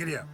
Geliyor.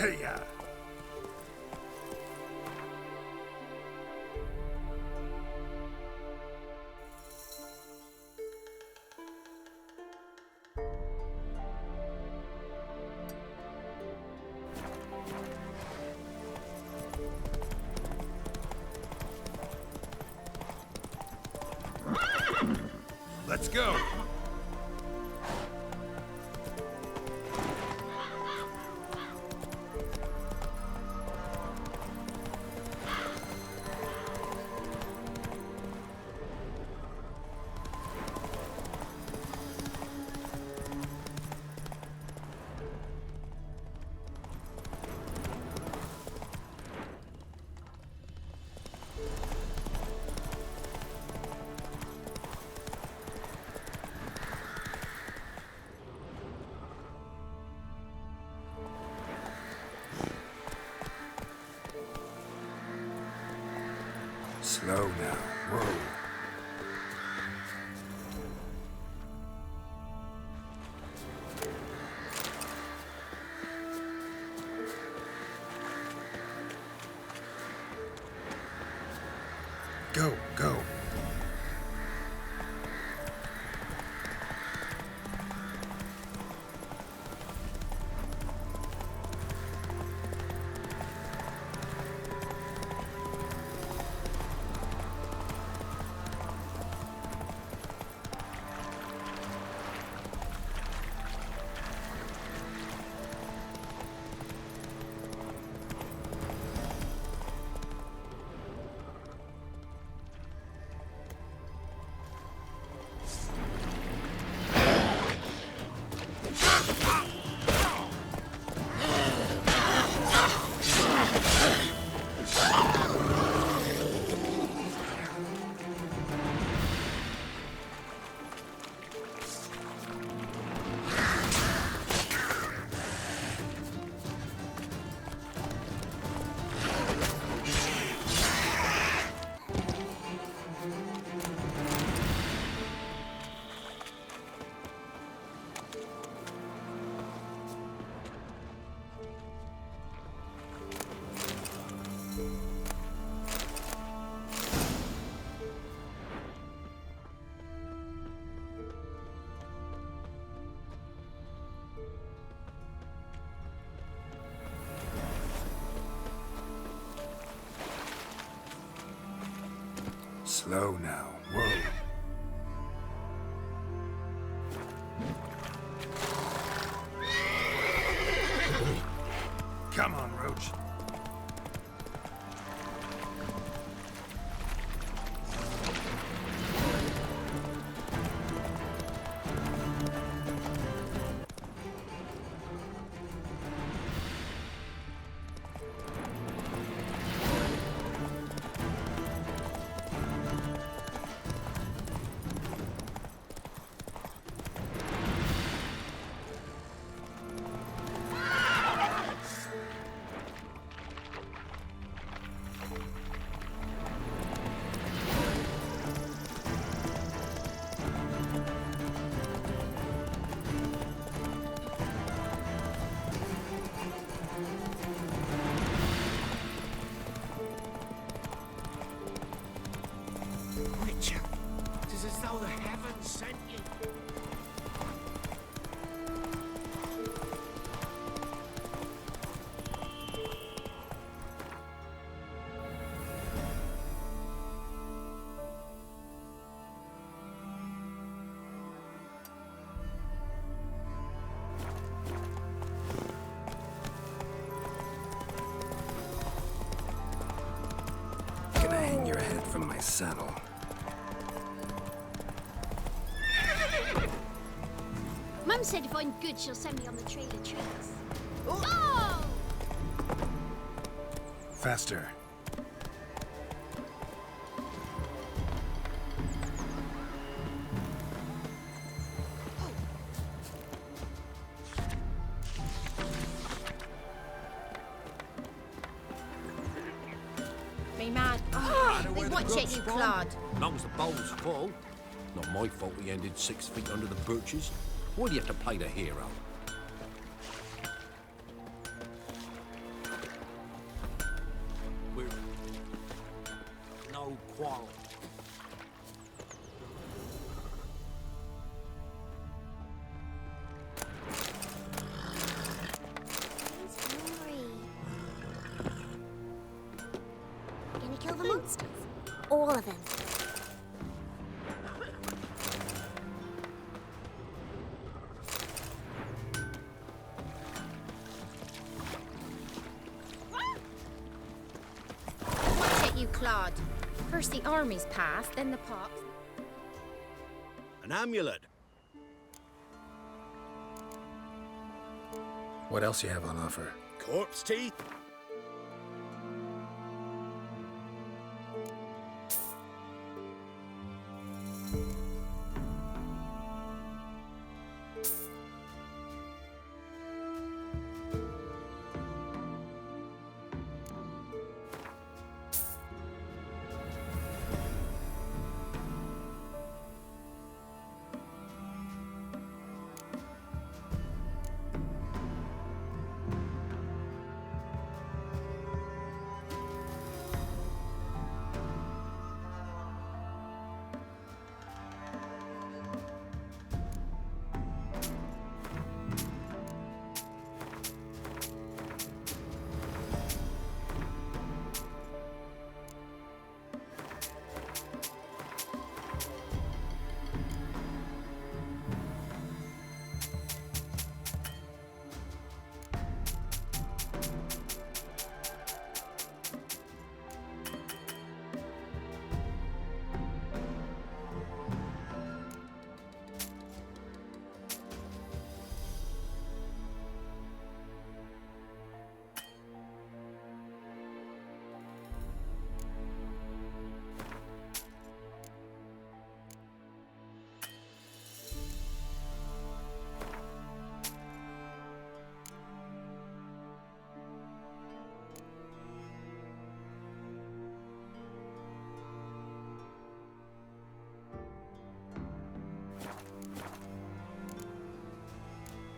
Heya! Let's go! Slow now. Whoa. Go, go. Slow now. Whoa. Come on, Roach. Richard, it is as though the heavens sent you. Gonna hang your head from my saddle. Mum said if I'm good, she'll send me on the trail of trees. Oh! Faster. Me man. Oh, they watch it, you clod. Long as the bowl's full. Not my fault we ended 6 feet under the birches. Why do you have to play the hero? We're no quarrel. He's hungry. Gonna kill the monsters? All of them. Watch it, you clod. First the armies pass, then the pops. An amulet. What else you have on offer? Corpse teeth.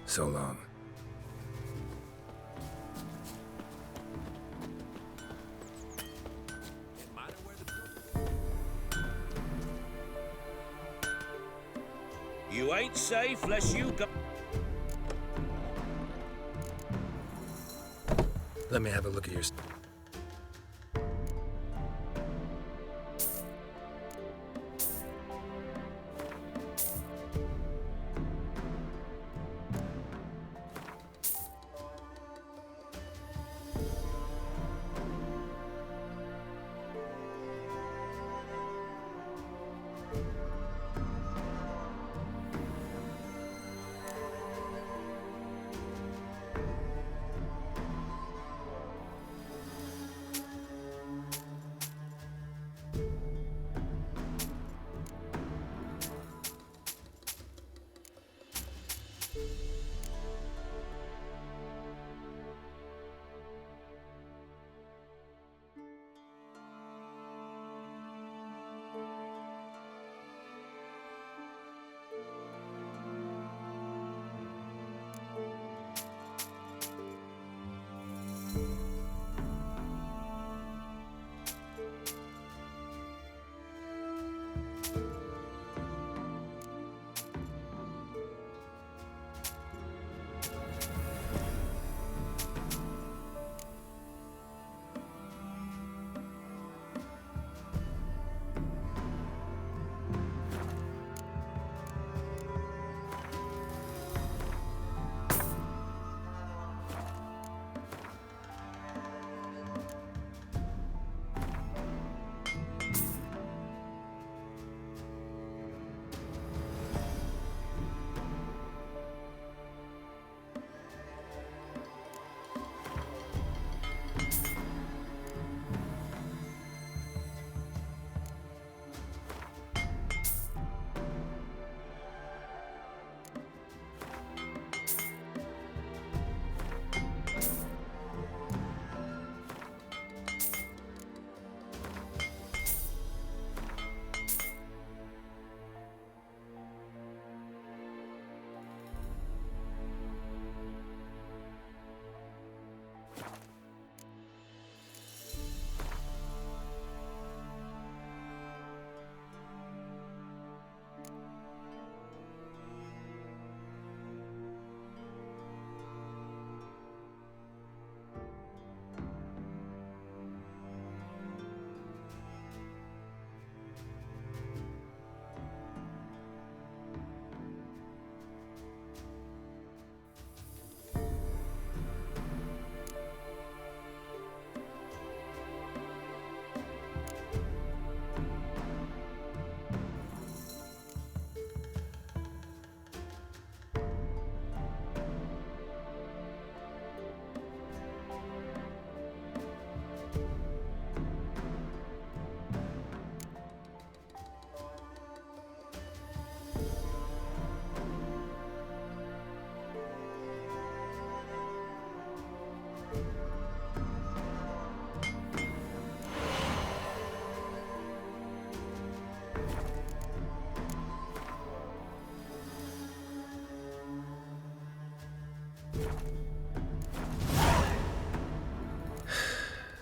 So long. You ain't safe unless you go. Let me have a look at your...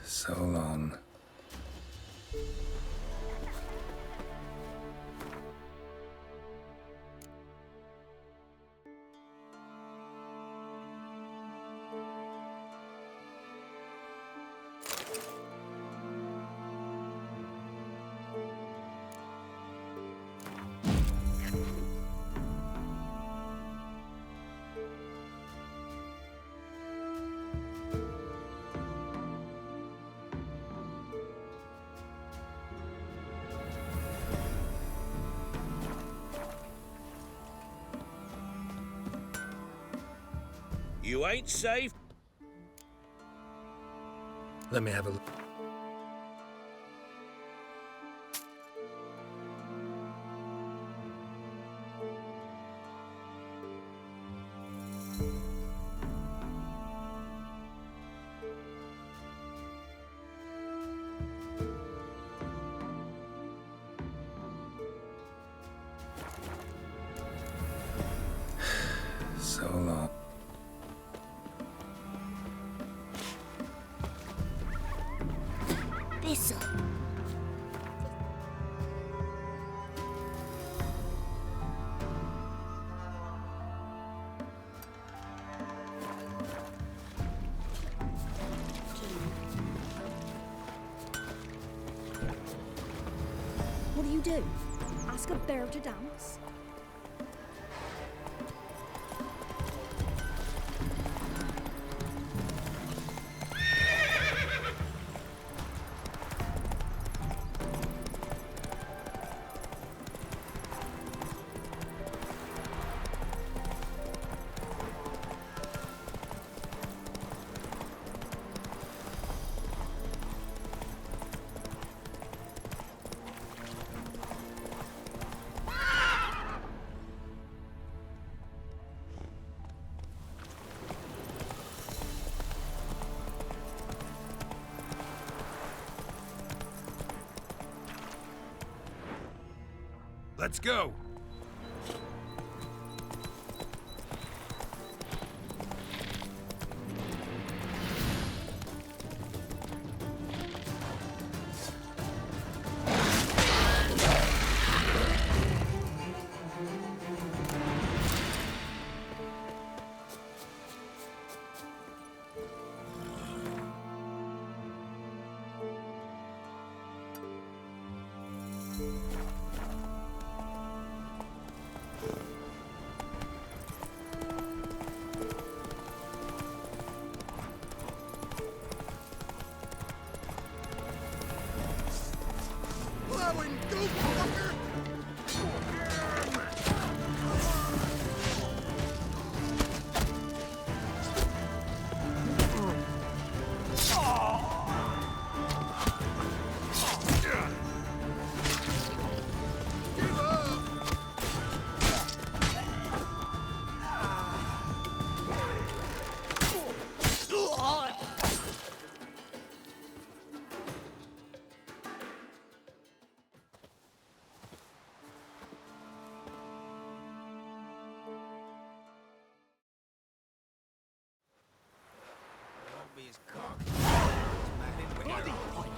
So long. You ain't safe. Let me have a look. So long. This'll. What do you do? Ask a bear to dance? Let's go.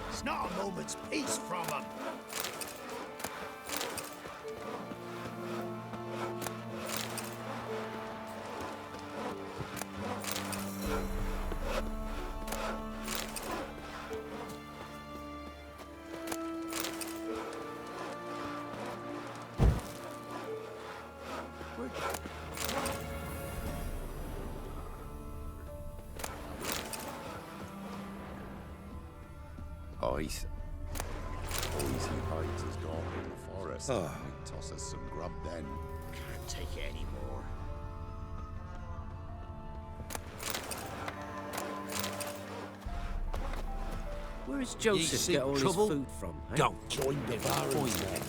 It's not a moment's peace from him. Ice. Always he hides his dog in the forest. Oh. Might toss us some grub then. Can't take it anymore. Where does Joseph get all his food from? Eh? Don't join the barons then.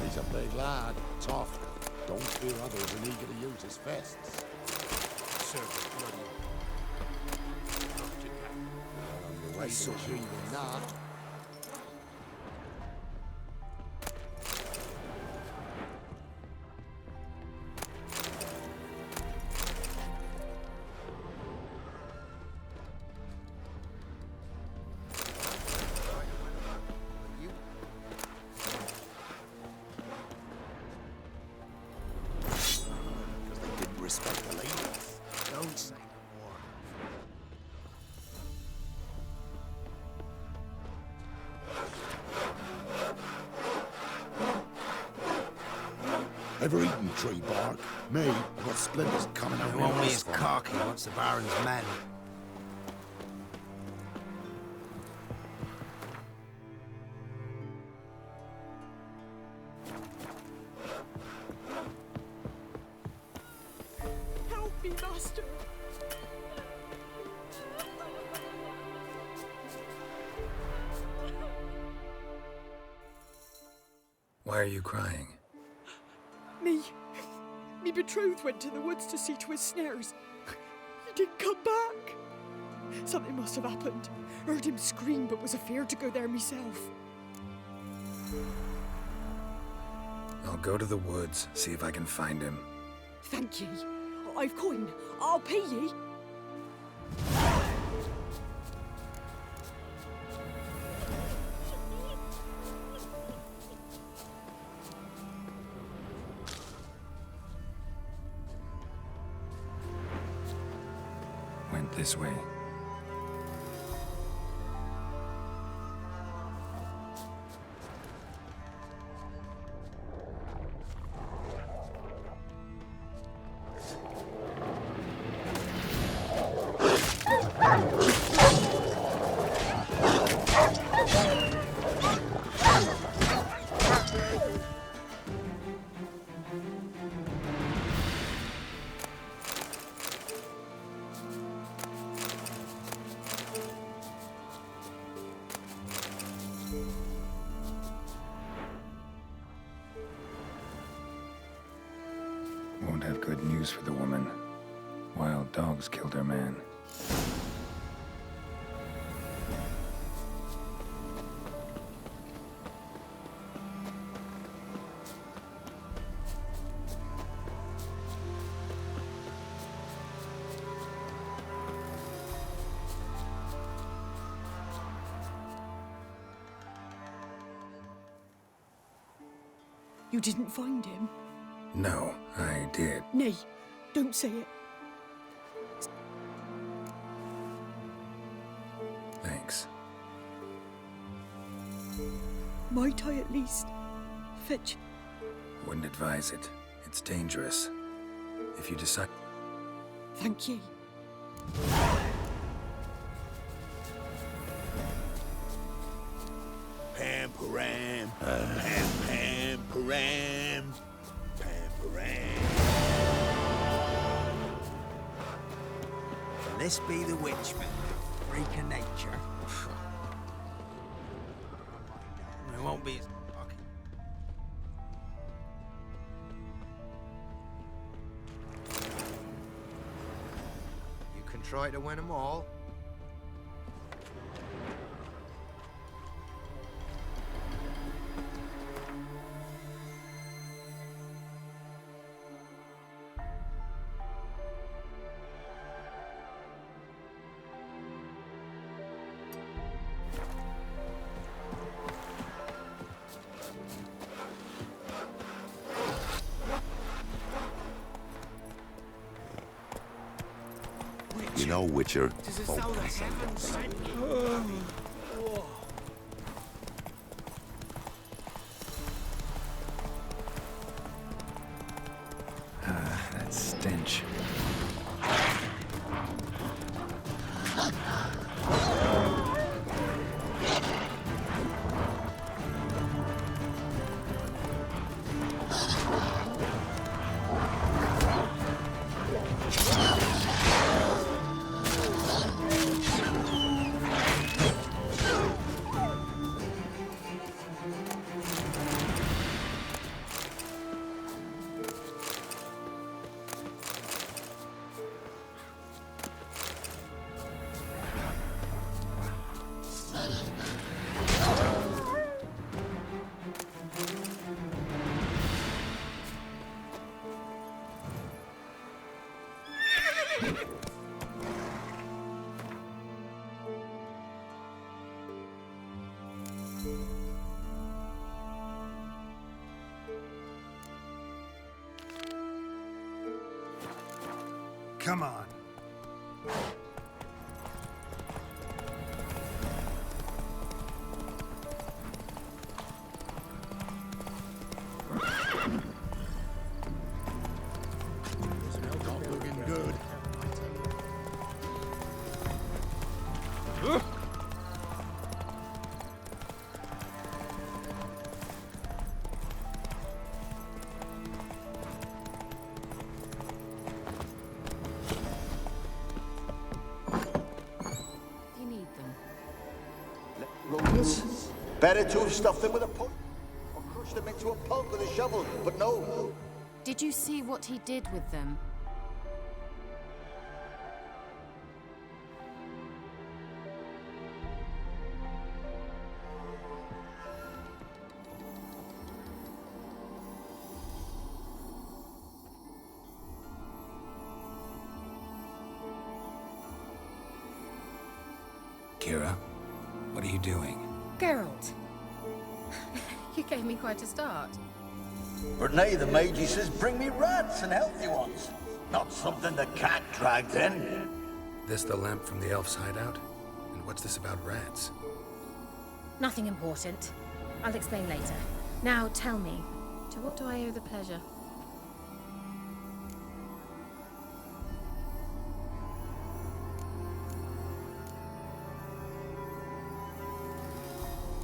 He's a big lad, tough. Don't fear others and eager to use his fists. Serve bloody. On the way to achieving that. Ever eaten tree bark? Me, I've got splinters coming out. It won't be as cocky once the Baron's men. Help me, master. Why are you crying? Me betrothed went to the woods to see to his snares. He didn't come back. Something must have happened. Heard him scream, but was afeard to go there myself. I'll go to the woods, see if I can find him. Thank ye. I've coin. I'll pay ye. Went this way. Won't have good news for the woman. Wild dogs killed her man. You didn't find him? No, I did. Nay, don't say it. Thanks. Might I at least fetch? Wouldn't advise it. It's dangerous. If you decide... Thank ye. Pam param, pam pam param, pam param. Can this be the witchman? Freak of nature. It won't be as cocky. You can try to win them all. You know, Witcher. Does it sound like heaven sent you? That stench. Come on. You need them. Rodents. Better to have stuffed them with a pulp or crushed them into a pulp with a shovel, but no. Did you see what he did with them? Kira, what are you doing? Geralt. You gave me quite a start. But nay, the mage says, bring me rats and healthy ones. Not something the cat dragged in. This the lamp from the elf's hideout? And what's this about rats? Nothing important. I'll explain later. Now tell me, to what do I owe the pleasure?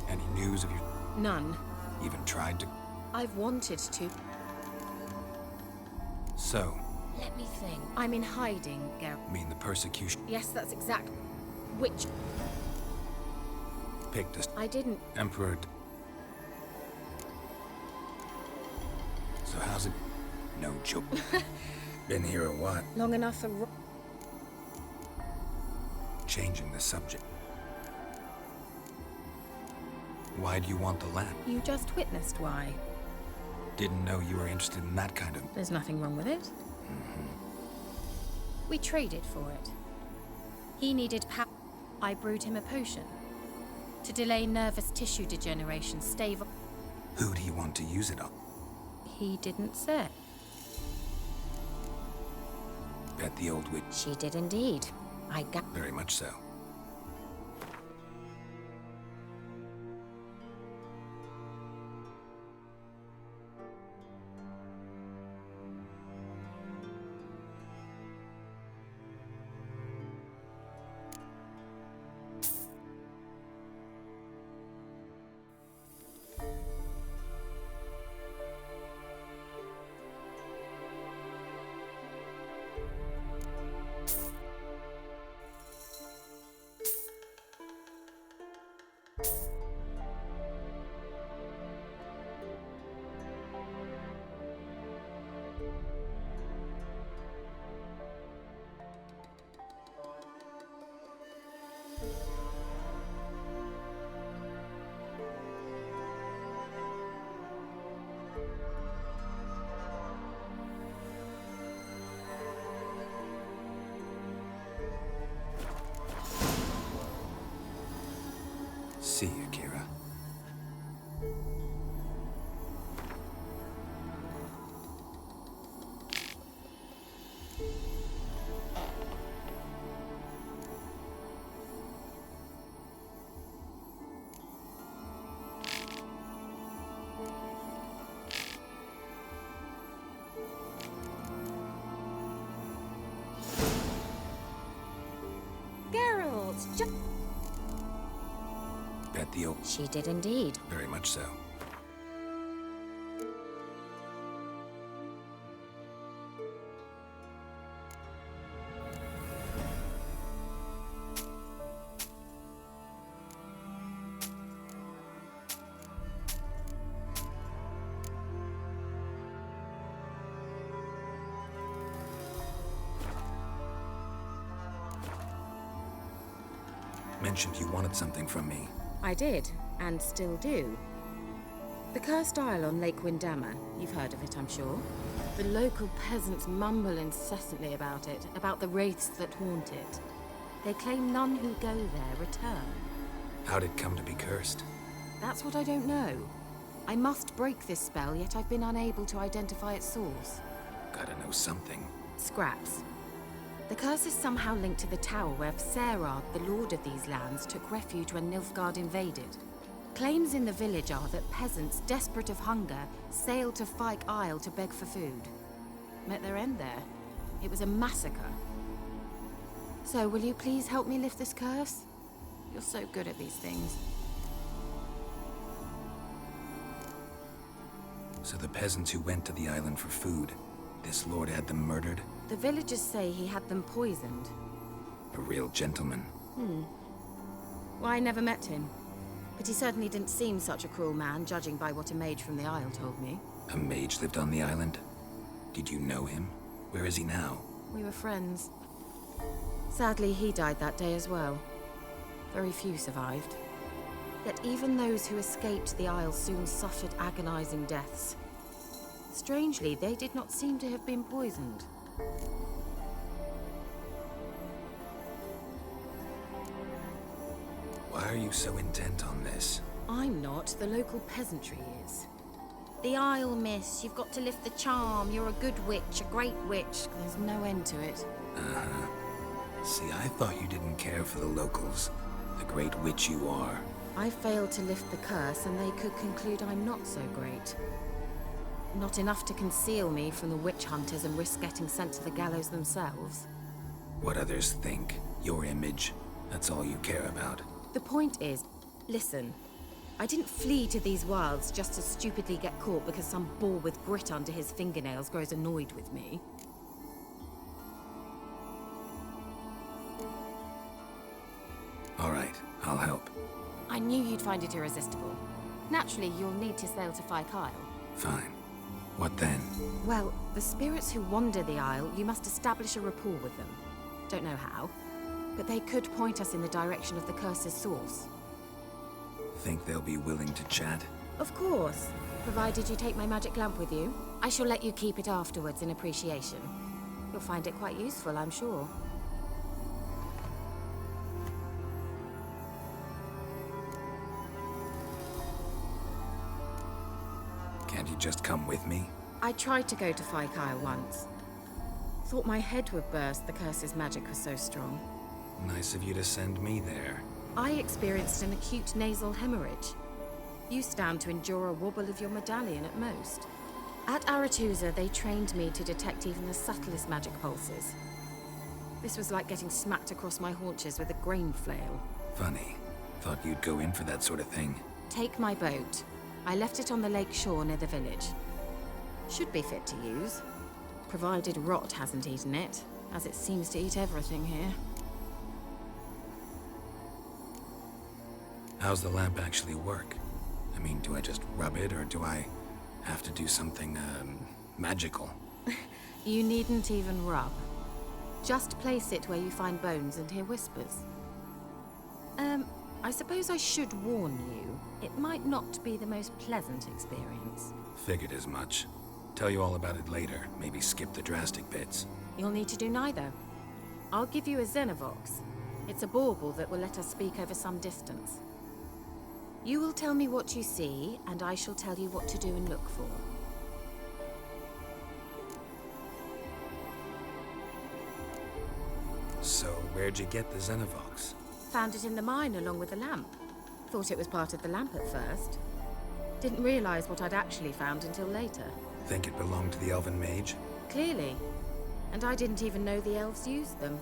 Any news of your... None. Even tried to... I've wanted to. So, Let me think. I'm in hiding, Geralt. mean the persecution Yes, that's exact. Which picked us. I didn't. Emperor... So how's it... No joke. Been here or what? Long enough for... Changing the subject. Why do you want the lamp? You just witnessed why. Didn't know you were interested in that kind of... There's nothing wrong with it. We traded for it. He needed power. I brewed him a potion. To delay nervous tissue degeneration, stave... Who'd he want to use it on? He didn't say. Bet the old witch. She did indeed. I got... Very much so. See you, Kira. Geralt! Just... Bet the old... She did indeed. Very much so. Mentioned you wanted something from me. I did, and still do. The cursed isle on Lake Windammer. You've heard of it, I'm sure. The local peasants mumble incessantly about it, about the wraiths that haunt it. They claim none who go there return. How'd it come to be cursed? That's what I don't know. I must break this spell, yet I've been unable to identify its source. Gotta know something. Scraps. The curse is somehow linked to the tower where Serard, the lord of these lands, took refuge when Nilfgaard invaded. Claims in the village are that peasants, desperate of hunger, sailed to Fyke Isle to beg for food. Met their end there. It was a massacre. So, will you please help me lift this curse? You're so good at these things. So the peasants who went to the island for food, this lord had them murdered? The villagers say he had them poisoned. A real gentleman. Well, I never met him. But he certainly didn't seem such a cruel man, judging by what a mage from the Isle told me. A mage lived on the island? Did you know him? Where is he now? We were friends. Sadly, he died that day as well. Very few survived. Yet even those who escaped the Isle soon suffered agonizing deaths. Strangely, they did not seem to have been poisoned. Why are you so intent on this? I'm not. The local peasantry is. The Isle, miss. You've got to lift the charm. You're a good witch, a great witch. There's no end to it. See, I thought you didn't care for the locals. The great witch you are. I failed to lift the curse, and they could conclude I'm not so great. Not enough to conceal me from the witch hunters and risk getting sent to the gallows themselves. What others think, your image, that's all you care about. The point is, listen, I didn't flee to these wilds just to stupidly get caught because some boar with grit under his fingernails grows annoyed with me. All right, I'll help. I knew you'd find it irresistible. Naturally, you'll need to sail to Kyle. Fine. What then? Well, the spirits who wander the Isle, you must establish a rapport with them. Don't know how, but they could point us in the direction of the curse's source. Think they'll be willing to chat? Of course, provided you take my magic lamp with you. I shall let you keep it afterwards in appreciation. You'll find it quite useful, I'm sure. Can't you just come with me? I tried to go to Kyle once. Thought my head would burst, the curse's magic was so strong. Nice of you to send me there. I experienced an acute nasal hemorrhage. You stand to endure a wobble of your medallion at most. At Aretusa, they trained me to detect even the subtlest magic pulses. This was like getting smacked across my haunches with a grain flail. Funny. Thought you'd go in for that sort of thing. Take my boat. I left it on the lake shore near the village. Should be fit to use, provided rot hasn't eaten it, as it seems to eat everything here. How's the lamp actually work? I mean, do I just rub it, or do I have to do something, magical? You needn't even rub. Just place it where you find bones and hear whispers. I suppose I should warn you, it might not be the most pleasant experience. Figured as much. Tell you all about it later, maybe skip the drastic bits. You'll need to do neither. I'll give you a Xenovox. It's a bauble that will let us speak over some distance. You will tell me what you see, and I shall tell you what to do and look for. So, where'd you get the Xenovox? Found it in the mine along with the lamp. Thought it was part of the lamp at first. Didn't realize what I'd actually found until later. Think it belonged to the elven mage? Clearly. And I didn't even know the elves used them.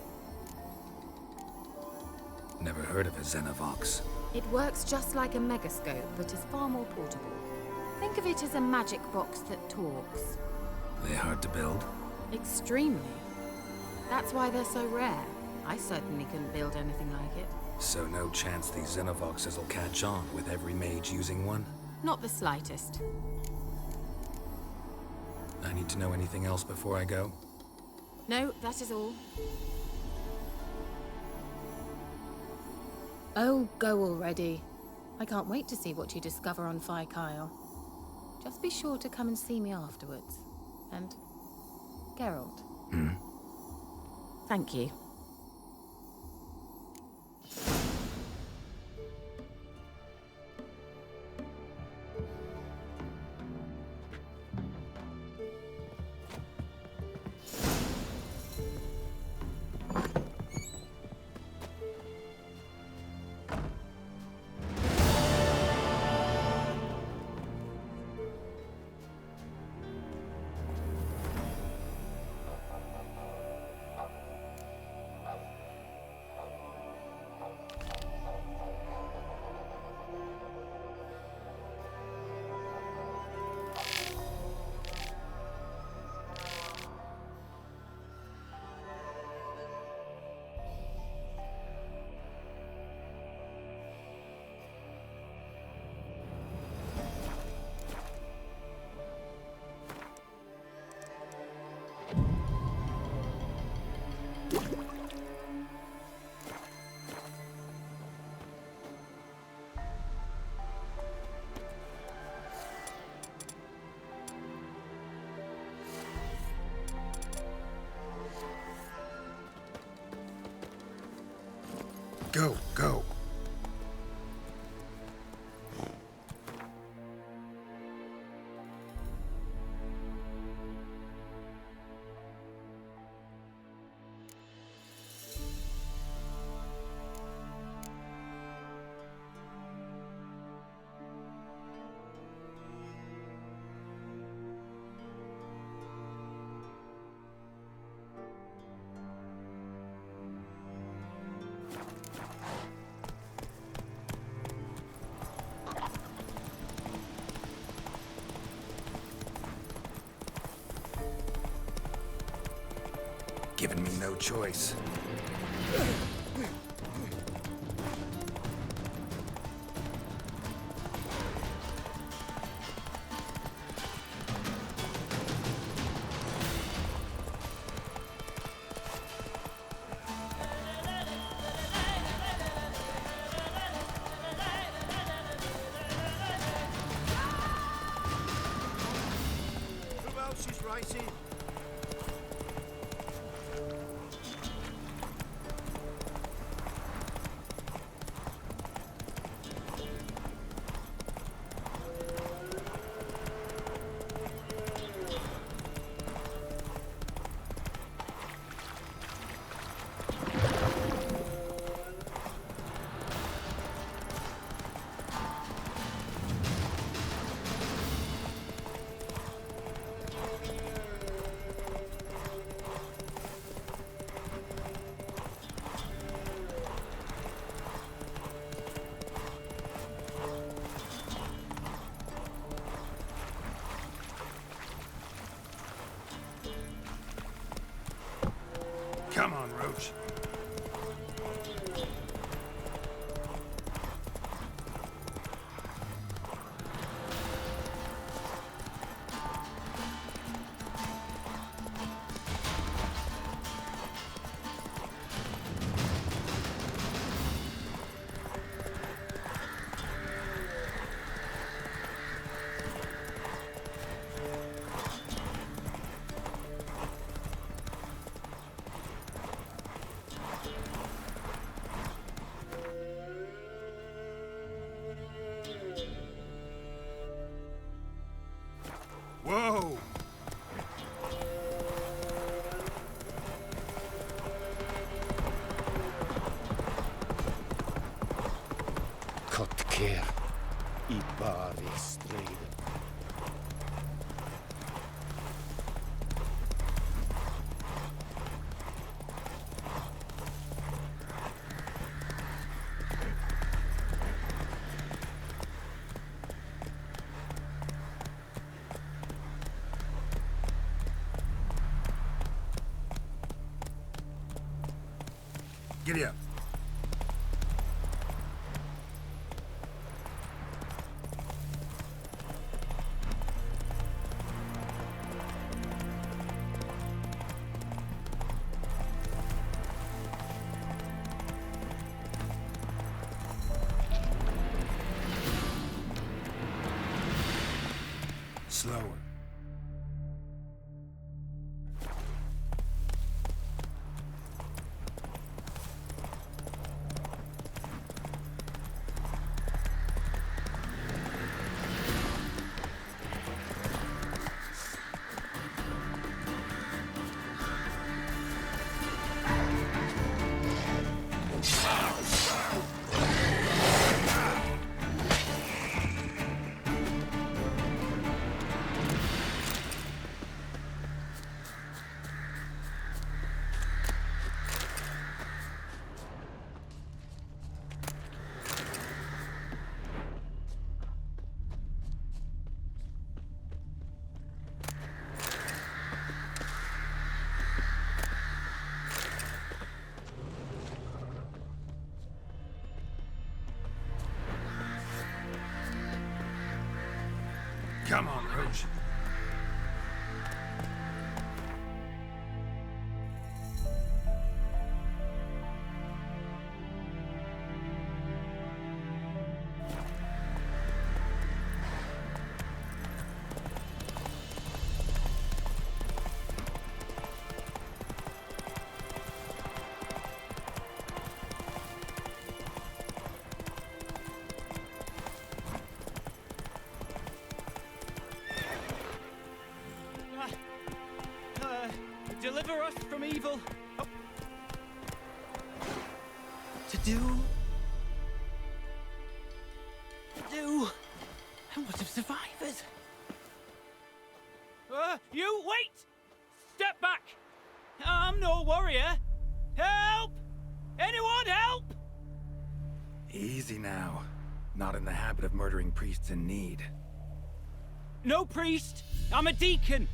Never heard of a Xenovox. It works just like a megascope, but is far more portable. Think of it as a magic box that talks. They hard to build? Extremely. That's why they're so rare. I certainly couldn't build anything like it. So no chance these Xenovoxes will catch on with every mage using one? Not the slightest. I need to know anything else before I go? No, that is all. Oh, go already. I can't wait to see what you discover on Kyle. Just be sure to come and see me afterwards. And Geralt. Thank you. Go, go. Giving me no choice. Who else is racing? Come on, Roach. Whoa! Kotker i bari strid. Giddy up. Slower. Come on, Roach. deliver us from evil. Oh. To do. And what of survivors? You wait! Step back! I'm no warrior. Help! Anyone help? Easy now. Not in the habit of murdering priests in need. No priest. I'm a deacon.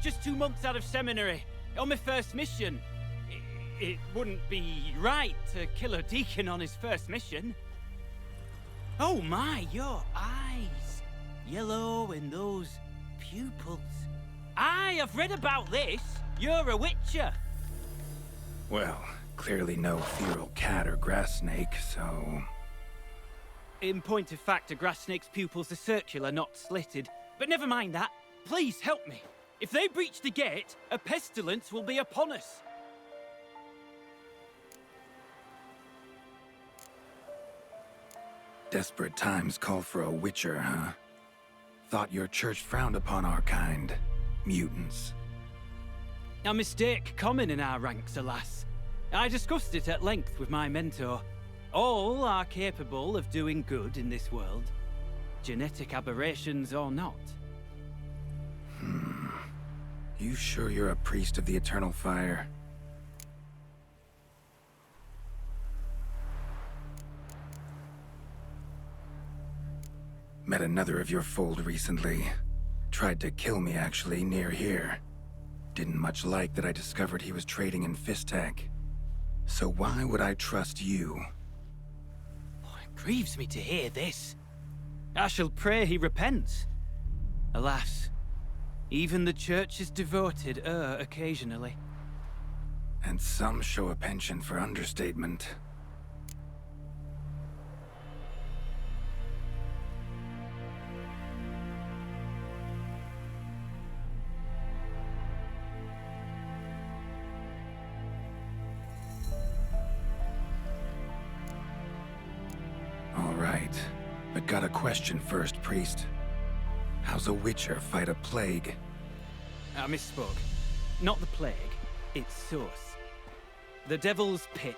Just 2 months out of seminary. On my first mission. It wouldn't be right to kill a deacon on his first mission. Oh my, your eyes. Yellow and those pupils. I've read about this. You're a witcher. Well, clearly no feral cat or grass snake, so... In point of fact, a grass snake's pupils are circular, not slitted. But never mind that. Please help me. If they breach the gate, a pestilence will be upon us. Desperate times call for a witcher, huh? Thought your church frowned upon our kind. Mutants. A mistake common in our ranks, alas. I discussed it at length with my mentor. All are capable of doing good in this world. Genetic aberrations or not. You sure you're a priest of the Eternal Fire? Met another of your fold recently. Tried to kill me, actually, near here. Didn't much like that I discovered he was trading in Fistek. So why would I trust you? Oh, it grieves me to hear this. I shall pray he repents. Alas, even the church is devoted occasionally. And some show a penchant for understatement. All right, but got a question first, priest. How's a witcher fight a plague? I misspoke. Not the plague, its source. The Devil's Pit,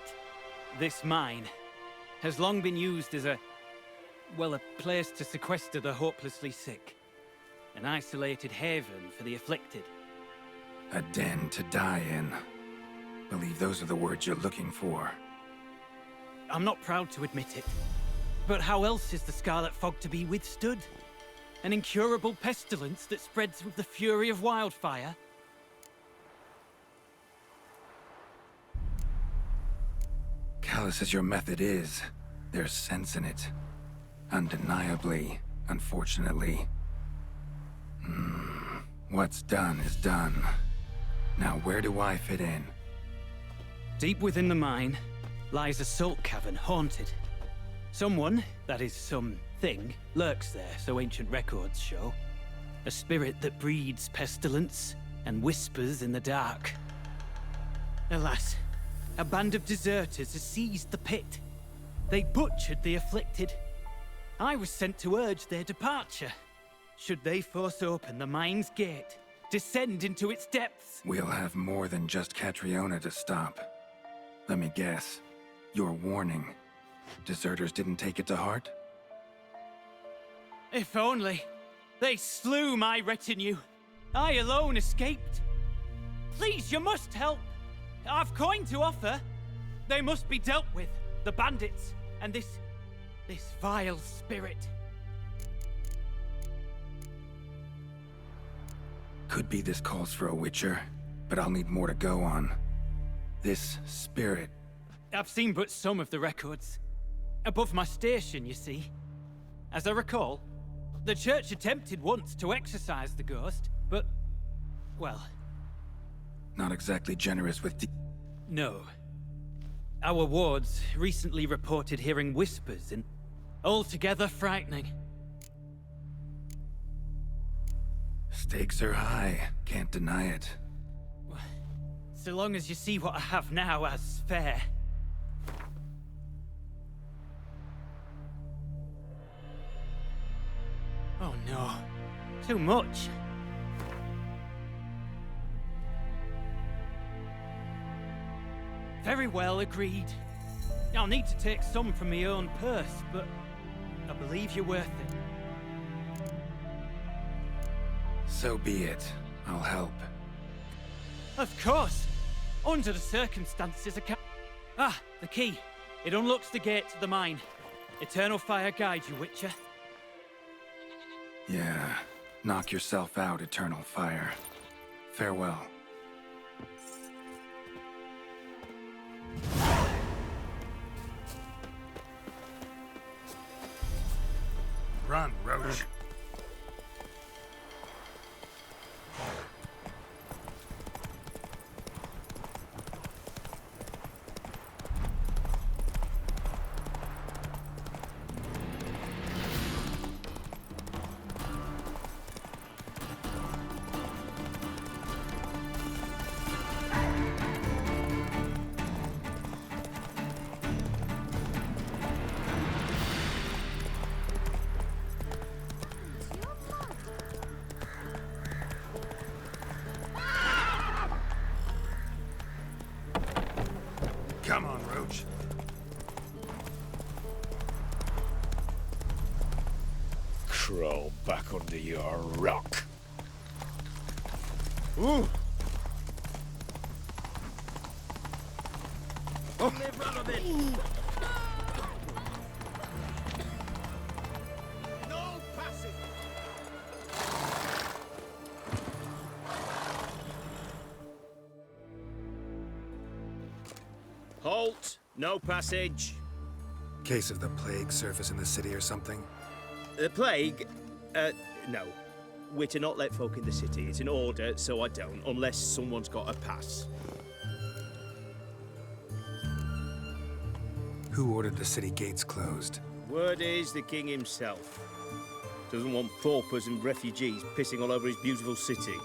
this mine, has long been used as a place to sequester the hopelessly sick. An isolated haven for the afflicted. A den to die in. Believe those are the words you're looking for. I'm not proud to admit it. But how else is the Scarlet Fog to be withstood? An incurable pestilence that spreads with the fury of wildfire? Callous as your method is, there's sense in it. Undeniably, unfortunately. What's done is done. Now where do I fit in? Deep within the mine lies a salt cavern haunted. Someone, that is something, lurks there, so ancient records show. A spirit that breeds pestilence and whispers in the dark. Alas, a band of deserters has seized the pit. They butchered the afflicted. I was sent to urge their departure. Should they force open the mine's gate, descend into its depths? We'll have more than just Catriona to stop. Let me guess. Your warning. Deserters didn't take it to heart? If only. They slew my retinue. I alone escaped. Please, you must help. I've coin to offer. They must be dealt with. The bandits and this vile spirit. Could be this calls for a witcher, but I'll need more to go on. This spirit. I've seen but some of the records. Above my station, you see. As I recall, the church attempted once to exorcise the ghost, but, well... Not exactly generous with No. Our wards recently reported hearing whispers and altogether frightening. Stakes are high, can't deny it. So long as you see what I have now as fair. Oh no, too much. Very well, agreed. I'll need to take some from my own purse, but I believe you're worth it. So be it. I'll help. Of course! Under the circumstances, I can't... Ah, the key. It unlocks the gate to the mine. Eternal fire guide you, Witcher. Yeah. Knock yourself out, Eternal Fire. Farewell. Run, Roach. Come on, Roach. Crawl back under your rock. Ooh! Live out of it! No passing! Halt! No passage. Case of the plague surface in the city or something? The plague? No. We're to not let folk in the city. It's an order, so I don't, unless someone's got a pass. Who ordered the city gates closed? Word is the king himself. Doesn't want paupers and refugees pissing all over his beautiful city.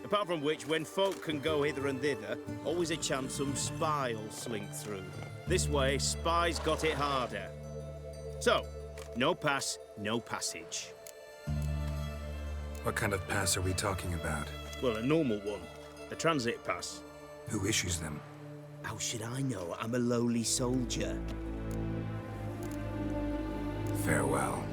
Apart from which, when folk can go hither and thither, always a chance some spy will slink through. This way, spies got it harder. So, no pass, no passage. What kind of pass are we talking about? Well, a normal one. A transit pass. Who issues them? How should I know? I'm a lowly soldier. Farewell.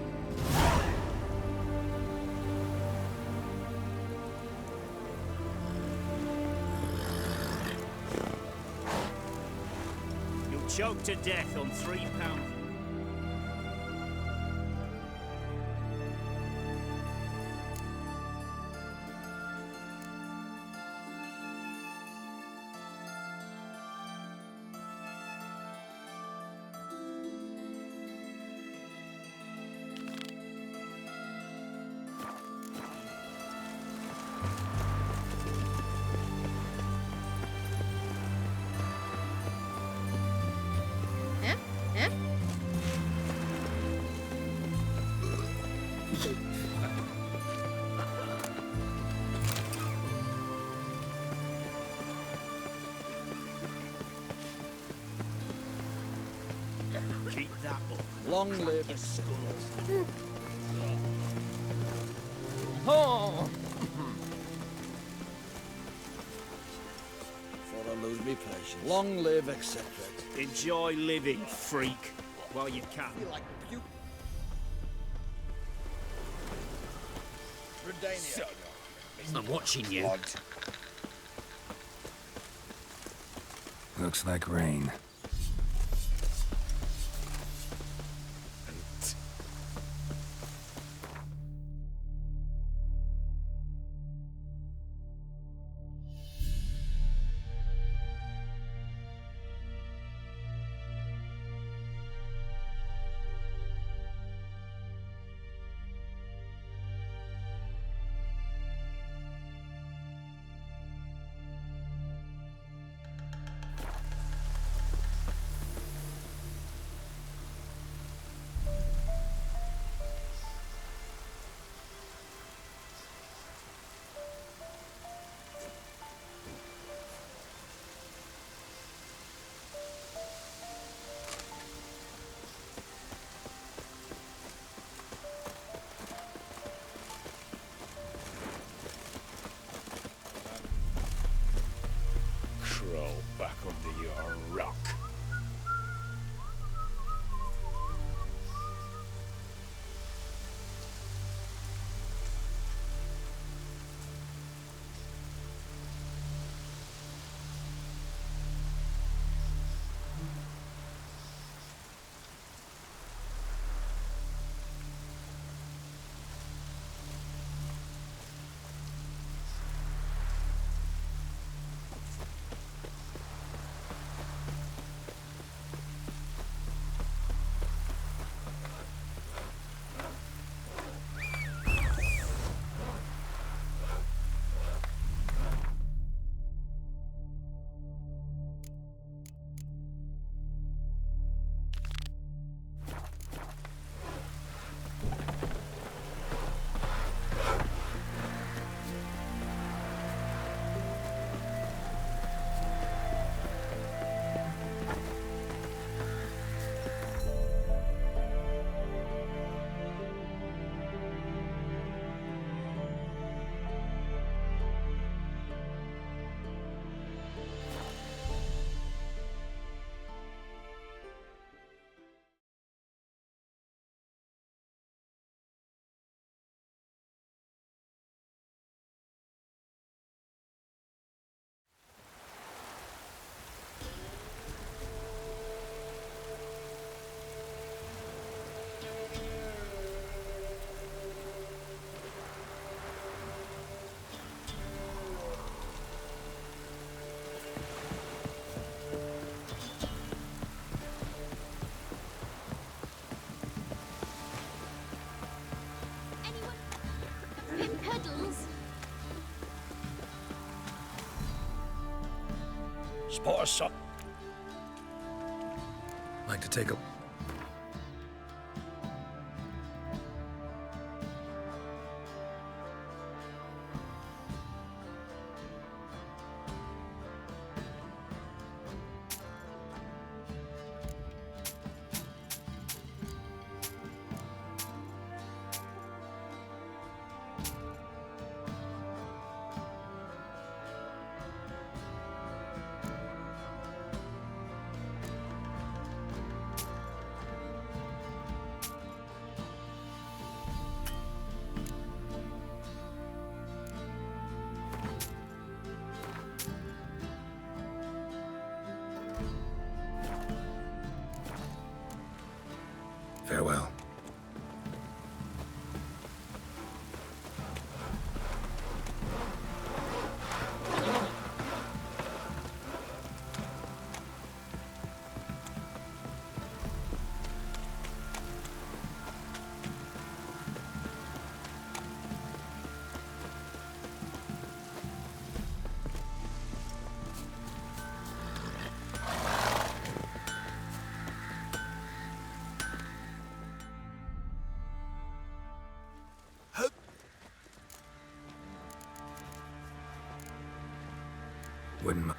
You'll choke to death on £3. Keep that up. Long live the skulls. Oh! Before I lose me patience. Long live, etc. Enjoy living, freak, while you can. Like puke. Redania. I'm watching you. Blood. Looks like rain. Put aside. Like to take a... Farewell. Wouldn't...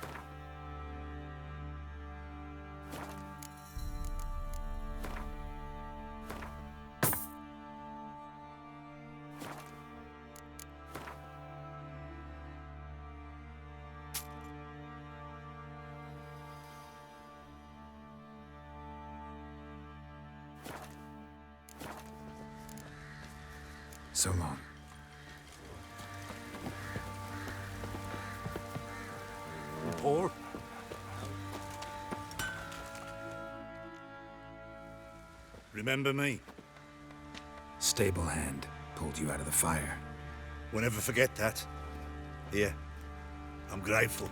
So long. Or Remember me? Stable hand pulled you out of the fire. We'll never forget that. Here, I'm grateful.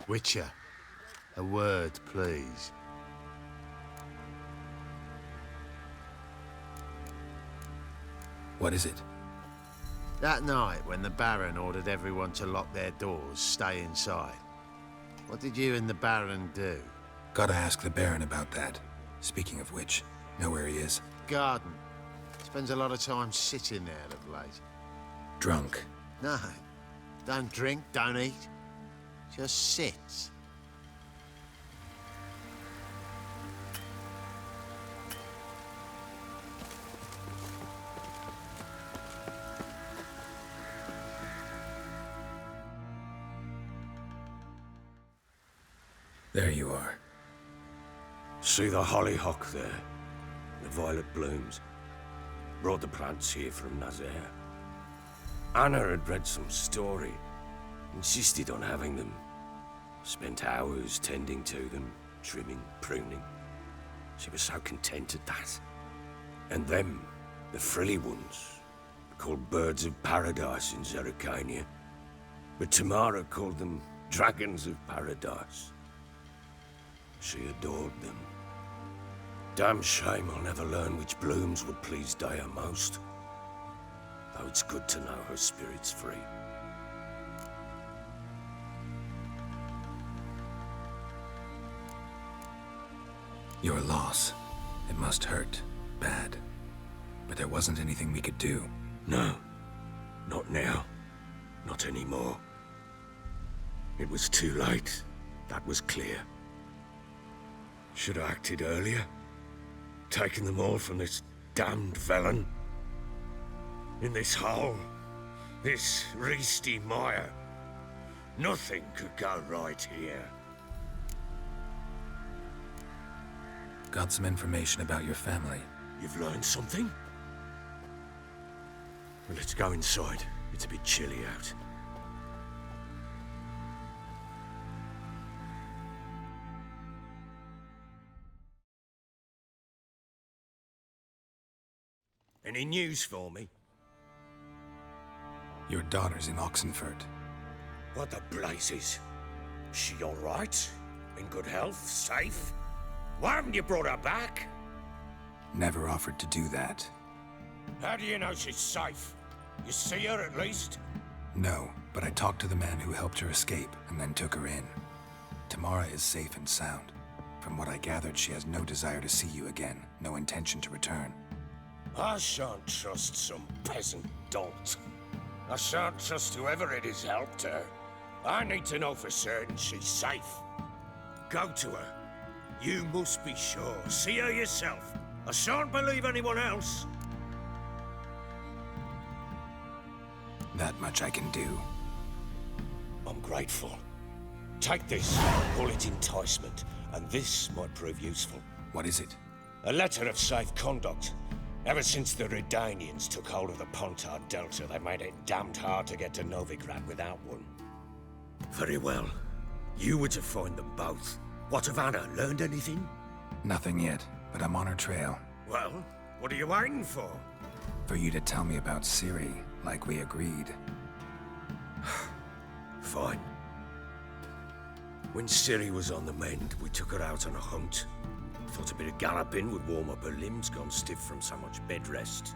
Witcher, a word, please. What is it? That night, when the Baron ordered everyone to lock their doors, stay inside, what did you and the Baron do? Gotta ask the Baron about that. Speaking of which, know where he is? Garden. Spends a lot of time sitting there of late. Drunk. No, don't drink, don't eat. Just sits. There you are. see the hollyhock there, the violet blooms. Brought the plants here from Nazaire. Anna had read some story, insisted on having them. Spent hours tending to them, trimming, pruning. She was so content at that. And them, the frilly ones, called birds of paradise in Zerrikania. But Tamara called them dragons of paradise. She adored them. Damn shame I'll never learn which blooms would please Daya most. Though it's good to know her spirit's free. Your loss. It must hurt. Bad. But there wasn't anything we could do. No. Not now. Not anymore. It was too late. That was clear. Should have acted earlier. Taken them all from this damned Velen. In this hole. This reesty mire. Nothing could go right here. Got some information about your family. You've learned something? Well, let's go inside. It's a bit chilly out. Any news for me? Your daughter's in Oxenford. What the blazes? She all right? In good health? Safe? Why haven't you brought her back? Never offered to do that. How do you know she's safe? You see her at least? No, but I talked to the man who helped her escape and then took her in. Tamara is safe and sound. From what I gathered, she has no desire to see you again, no intention to return. I shan't trust some peasant dolt. I shan't trust whoever it is helped her. I need to know for certain she's safe. Go to her. You must be sure. See her yourself. I shan't believe anyone else. That much I can do. I'm grateful. Take this, call it enticement, and this might prove useful. What is it? A letter of safe conduct. Ever since the Redanians took hold of the Pontar Delta, they made it damned hard to get to Novigrad without one. Very well. You were to find them both. What of Anna? Learned anything? Nothing yet, but I'm on her trail. Well, what are you waiting for? For you to tell me about Ciri, like we agreed. Fine. When Ciri was on the mend, we took her out on a hunt. Thought a bit of galloping would warm up her limbs, gone stiff from so much bed rest.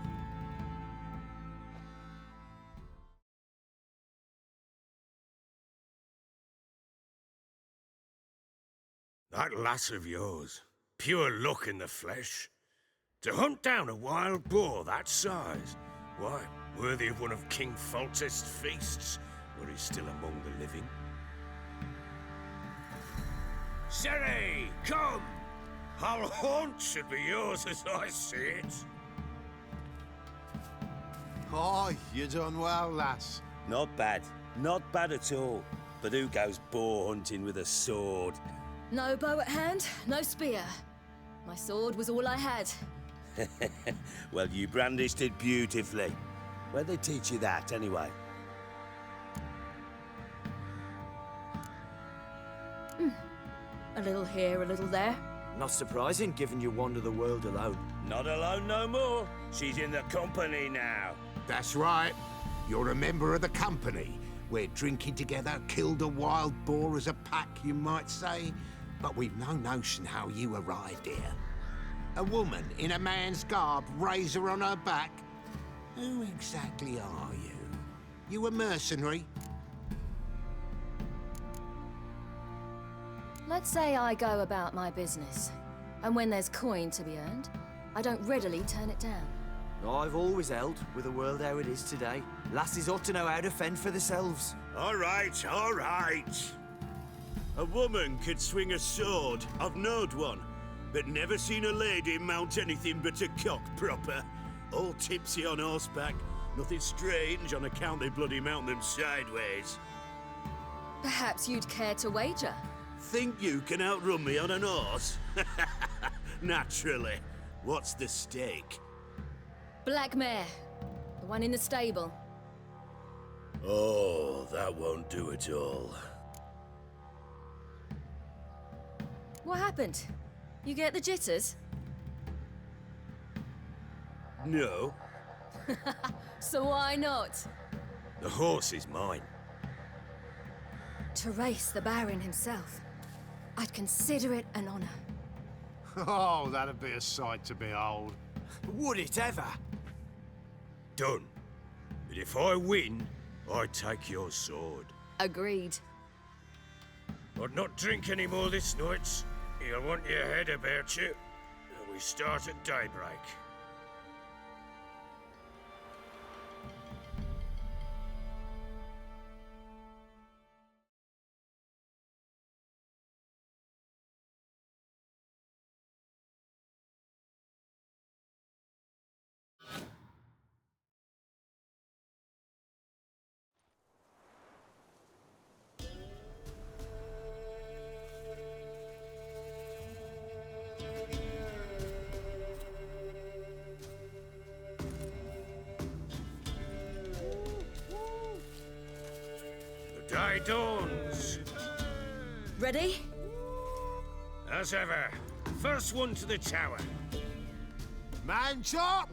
That lass of yours, pure luck in the flesh. To hunt down a wild boar that size, why, worthy of one of King Foltest's feasts, where he's still among the living. Ciri, come! Our haunt should be yours as I see it. Oh, you done well, lass. Not bad. Not bad at all. But who goes boar hunting with a sword? No bow at hand, no spear. My sword was all I had. Well, you brandished it beautifully. Where'd they teach you that, anyway? A little here, a little there. Not surprising, given you wander the world alone. Not alone no more. She's in the company now. That's right. You're a member of the company. We're drinking together, killed a wild boar as a pack, you might say. But we've no notion how you arrived here. A woman in a man's garb, razor on her back. Who exactly are you? You a mercenary? Let's say I go about my business. And when there's coin to be earned, I don't readily turn it down. I've always held, with the world how it is today, lasses ought to know how to fend for themselves. All right, all right. A woman could swing a sword. I've knowed one, but never seen a lady mount anything but a cock proper. All tipsy on horseback. Nothing strange on account they bloody mount them sideways. Perhaps you'd care to wager? Think you can outrun me on an horse? Naturally. What's the stake? Black mare. The one in the stable. Oh, that won't do at all. What happened? You get the jitters? No. So why not? The horse is mine. To race the Baron himself. I'd consider it an honor. Oh, that'd be a sight to behold. Would it ever? Done. But if I win, I take your sword. Agreed. I'd not drink any more this night. You'll want your head about you. We start at daybreak. Day dawns. Ready? As ever. First one to the tower. Man chop!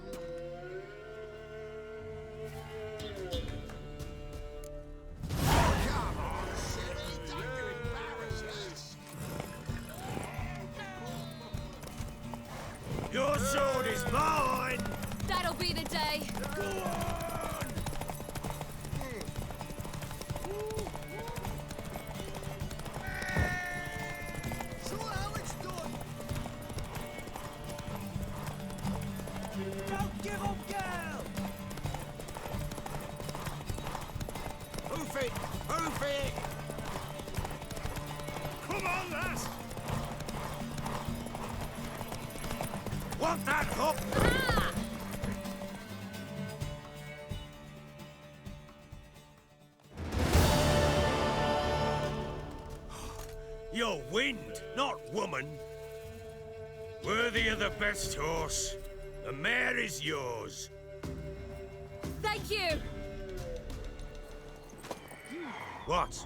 Move it! Come on, lass! Want that hook? You're wind, not woman. Worthy of the best horse. The mare is yours. Thank you! What?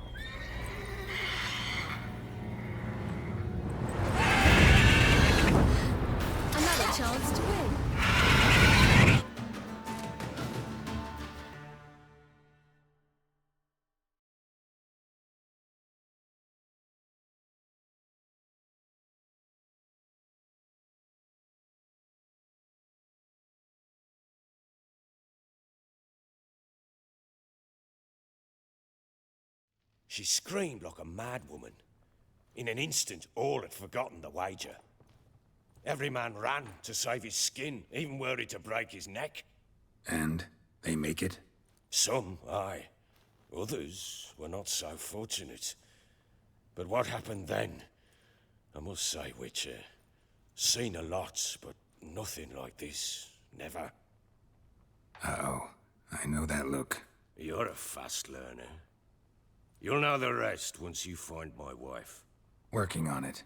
Another chance to win. She screamed like a mad woman. In an instant, all had forgotten the wager. Every man ran to save his skin, even worried to break his neck. And they make it? Some, aye. Others were not so fortunate. But what happened then? I must say, Witcher, seen a lot, but nothing like this. Never. Uh-oh. I know that look. You're a fast learner. You'll know the rest once you find my wife. Working on it.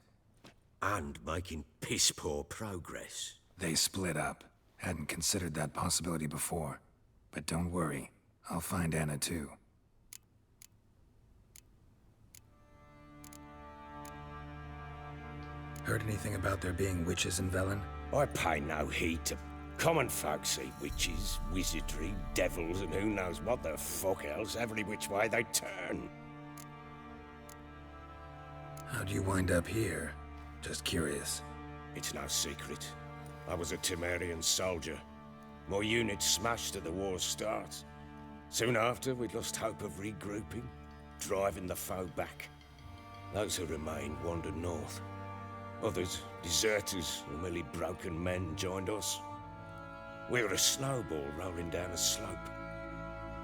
And making piss-poor progress. They split up. Hadn't considered that possibility before. But don't worry. I'll find Anna too. Heard anything about there being witches in Velen? I pay no heed to common folk see witches, wizardry, devils, and who knows what the fuck else every which way they turn. How'd you wind up here? Just curious. It's no secret. I was a Temerian soldier. My unit smashed at the war's start. Soon after, we'd lost hope of regrouping, driving the foe back. Those who remained wandered north. Others, deserters or merely broken men, joined us. We were a snowball rolling down a slope.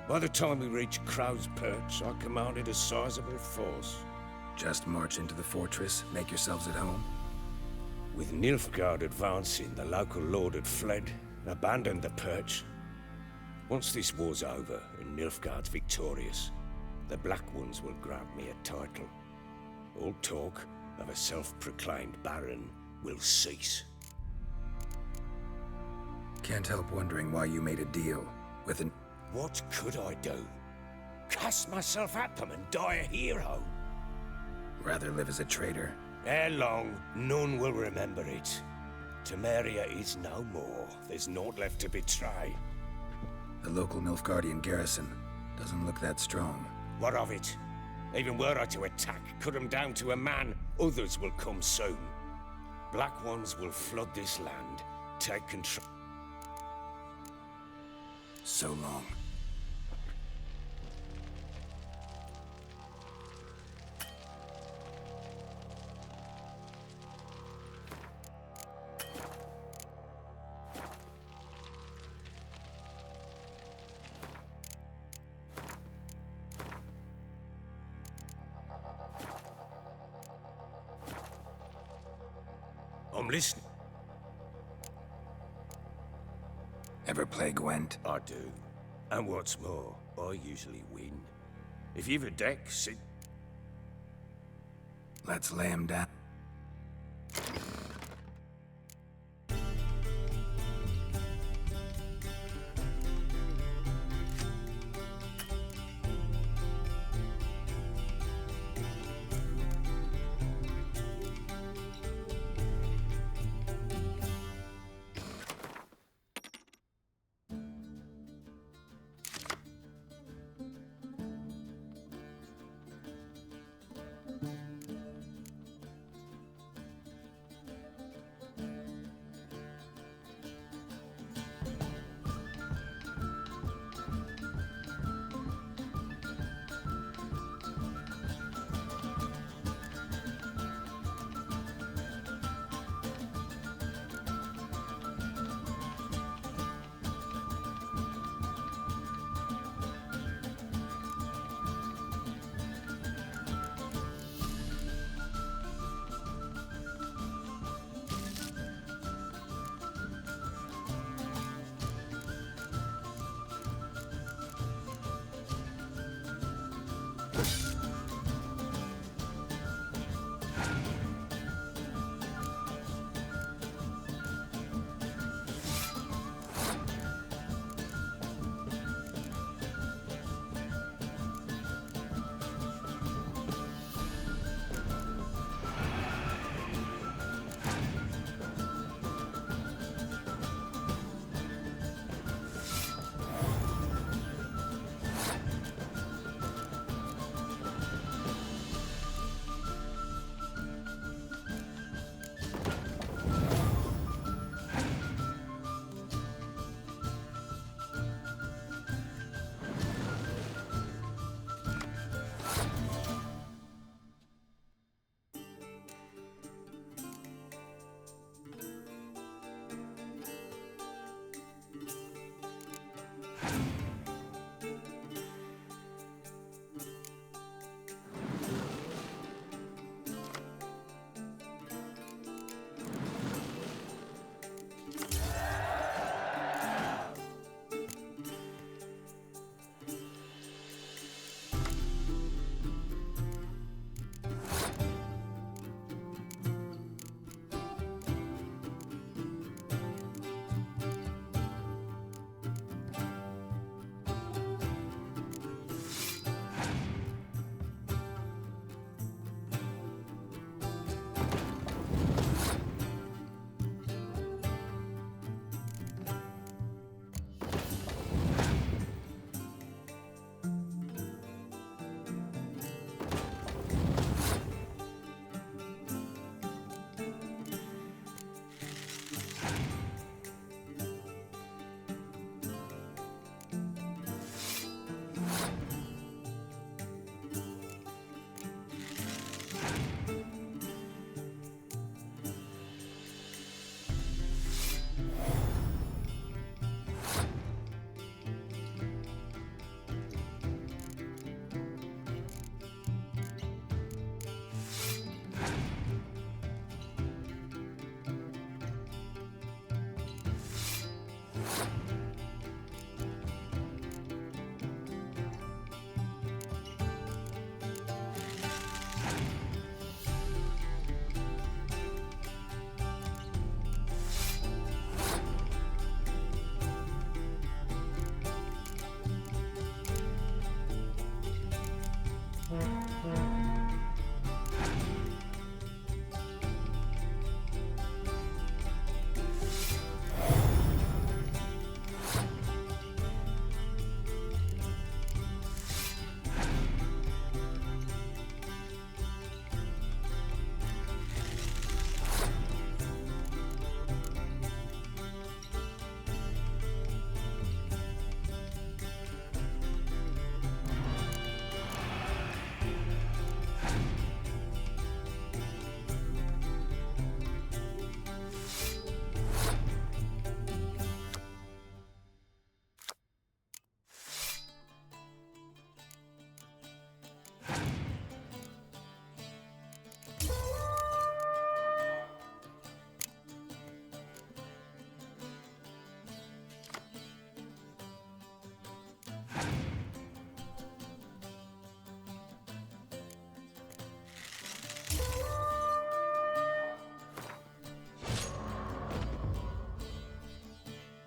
By the time we reached Crow's Perch, I commanded a sizable force. Just march into the fortress, make yourselves at home? With Nilfgaard advancing, the local lord had fled, abandoned the perch. Once this war's over and Nilfgaard's victorious, the Black Ones will grant me a title. All talk of a self-proclaimed baron will cease. Can't help wondering why you made a deal with an... What could I do? Cast myself at them and die a hero? Rather live as a traitor. Ere long, none will remember it. Temeria is no more. There's naught left to betray. The local Nilfgaardian garrison doesn't look that strong. What of it? Even were I to attack, cut them down to a man, others will come soon. Black Ones will flood this land, take control. So long. I'm listening. Ever play Gwent? I do. And what's more, I usually win. If you've a deck, sit... Let's lay him down.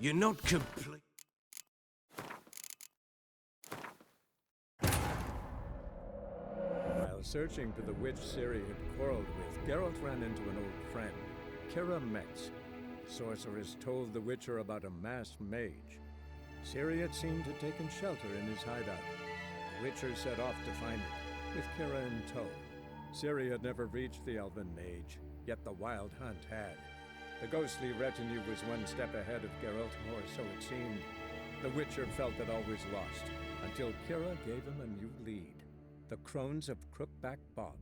You're not complete. While searching for the witch Ciri had quarreled with, Geralt ran into an old friend, Kira Metz. The sorceress told the Witcher about a masked mage. Ciri had seemed to have taken shelter in his hideout. The Witcher set off to find it, with Kira in tow. Ciri had never reached the elven mage, yet the wild hunt had. The ghostly retinue was one step ahead of Geralt, or so it seemed. The Witcher felt that all was lost, until Kira gave him a new lead. The Crones of Crookback Bog.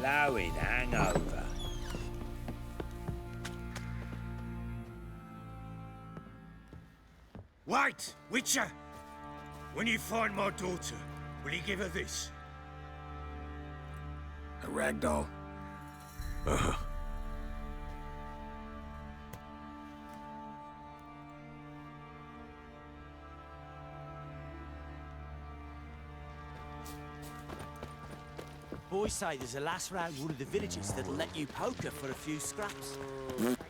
Blowing hangover. Wait, Witcher! When you find my daughter, will you give her this? A ragdoll? Boys say there's a lass round one of the villages that'll let you poker for a few scraps.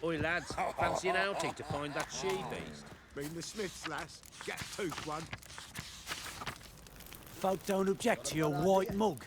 Oi, lads, fancy an outing to find that she-beast? Mean the Smiths, lass. Get tooth one. Folk don't object to your white mug.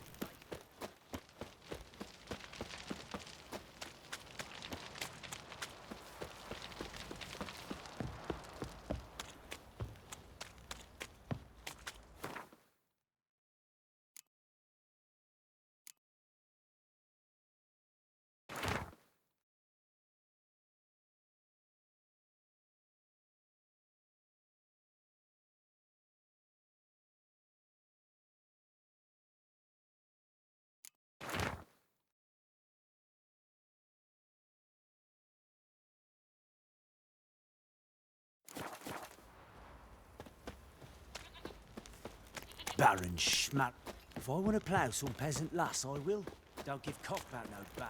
Baron Schmack. If I want to plough some peasant lass, I will. Don't give cock about no ban.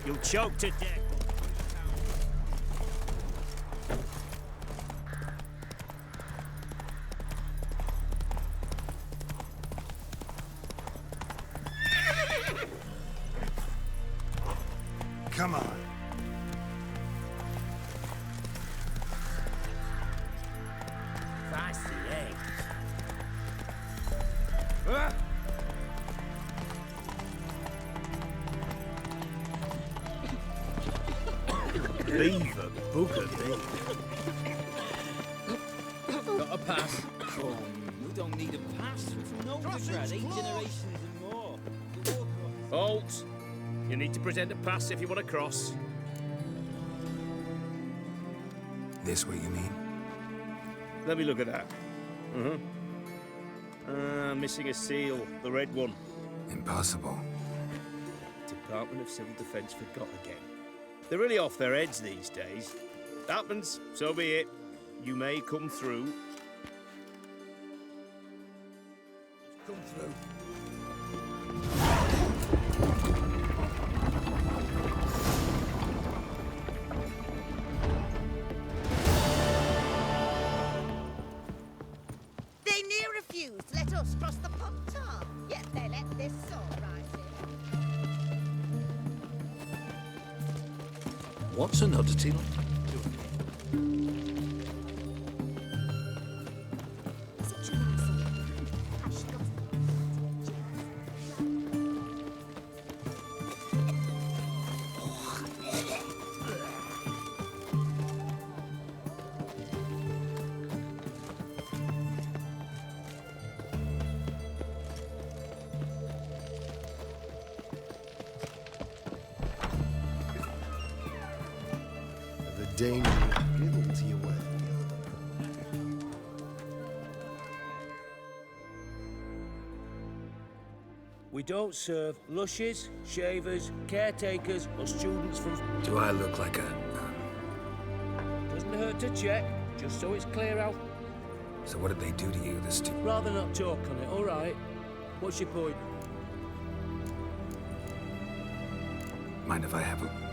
You'll choke to death. Come on. That's the egg. Beaver booger me. Got a pass. Oh, we don't need a pass. We're from Novigrad, 8 generations and more. Halt! You need to present a pass if you want to cross. This way, you mean? Let me look at that. Missing a seal, the red one. Impossible. Department of Civil Defence forgot again. They're really off their heads these days. Happens, so be it. You may come through. Come through. They near refused to let us cross the Pontar, yet they let this saw right in. What's an oddity like? Danger of guilty away. We don't serve lushes, shavers, caretakers, or students from... Do I look like a... Doesn't hurt to check, just so it's clear out. So what did they do to you, this Rather not talk on it, all right? What's your point? Mind if I have a...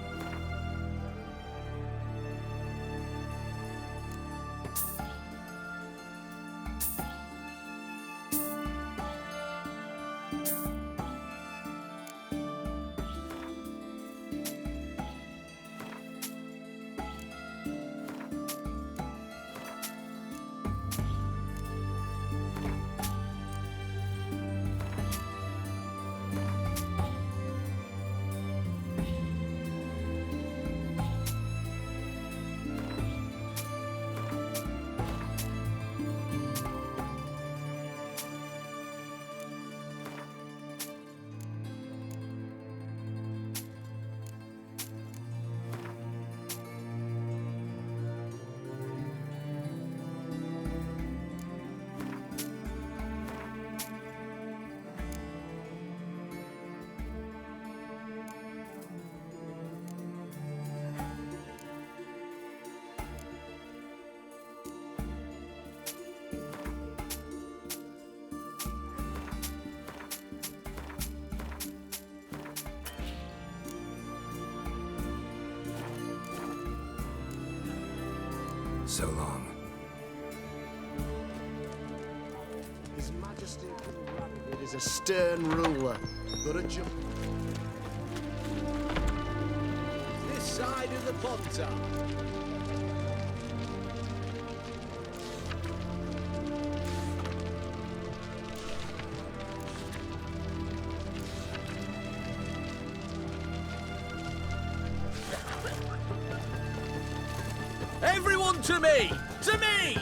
So long. His Majesty King Radovid is a stern ruler, but a jump. This side of the Pontar. Everyone to me! To me!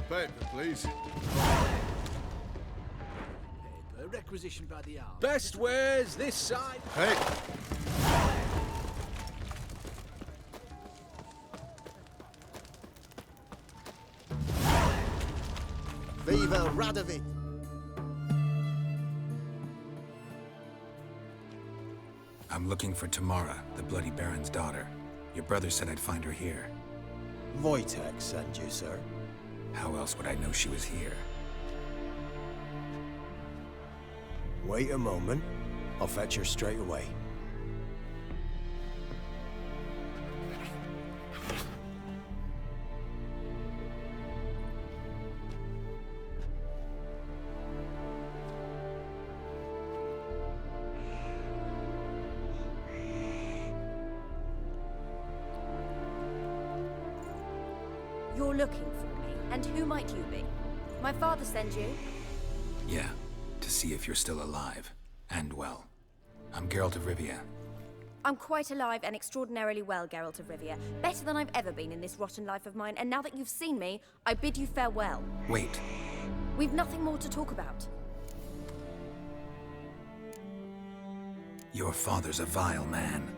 Paper, please. Requisitioned by the hour. Best wares this side. Hey! Viva Radovid! I'm looking for Tamara, the Bloody Baron's daughter. Your brother said I'd find her here. Wojtek sent you, sir. How else would I know she was here? Wait a moment. I'll fetch her straight away. You're looking for me, and who might you be? My father sent you? Yeah, to see if you're still alive. And well. I'm Geralt of Rivia. I'm quite alive and extraordinarily well, Geralt of Rivia. Better than I've ever been in this rotten life of mine, and now that you've seen me, I bid you farewell. Wait. We've nothing more to talk about. Your father's a vile man.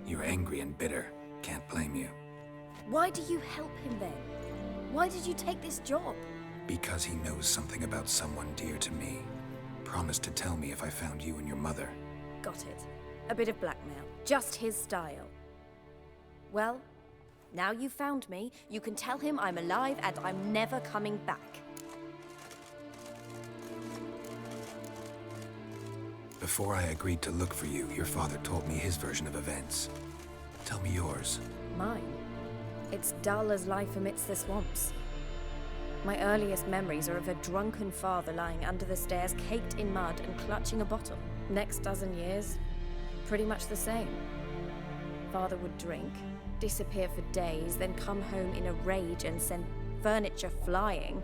You're angry and bitter. Can't blame you. Why do you help him then? Why did you take this job? Because he knows something about someone dear to me. Promised to tell me if I found you and your mother. Got it. A bit of blackmail. Just his style. Well, now you've found me, you can tell him I'm alive and I'm never coming back. Before I agreed to look for you, your father told me his version of events. Tell me yours. Mine? It's dull as life amidst the swamps. My earliest memories are of a drunken father lying under the stairs, caked in mud and clutching a bottle. Next dozen years, pretty much the same. Father would drink, disappear for days, then come home in a rage and send furniture flying.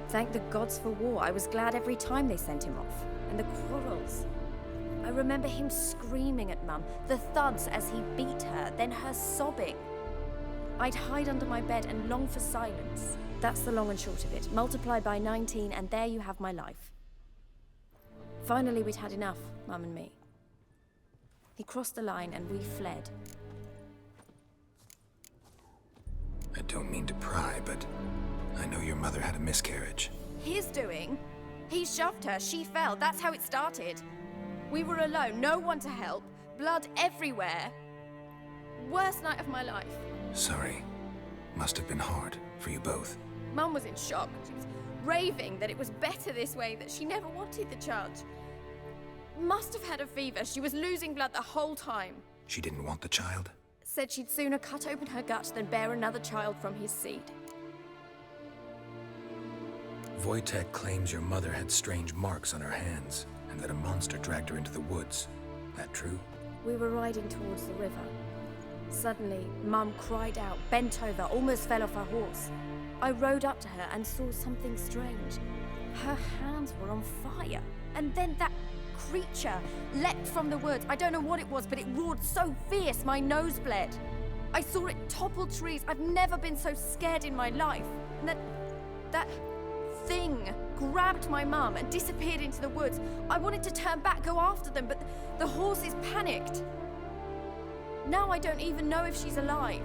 Thank the gods for war. I was glad every time they sent him off. And the quarrels. I remember him screaming at Mum, the thuds as he beat her, then her sobbing. I'd hide under my bed and long for silence. That's the long and short of it. Multiply by 19 and there you have my life. Finally, we'd had enough, Mum and me. He crossed the line and we fled. Don't mean to pry, but I know your mother had a miscarriage. His doing? He shoved her, she fell, that's how it started. We were alone, no one to help, blood everywhere. Worst night of my life. Sorry. Must have been hard for you both. Mum was in shock. She was raving that it was better this way, that she never wanted the charge. Must have had a fever. She was losing blood the whole time. She didn't want the child? Said she'd sooner cut open her gut than bear another child from his seed. Wojtek claims your mother had strange marks on her hands, and that a monster dragged her into the woods. That true? We were riding towards the river. Suddenly, Mum cried out, bent over, almost fell off her horse. I rode up to her and saw something strange. Her hands were on fire. And then that creature leapt from the woods. I don't know what it was, but it roared so fierce my nose bled. I saw it topple trees. I've never been so scared in my life. And that thing grabbed my mum and disappeared into the woods. I wanted to turn back, go after them, but the horses panicked. Now I don't even know if she's alive.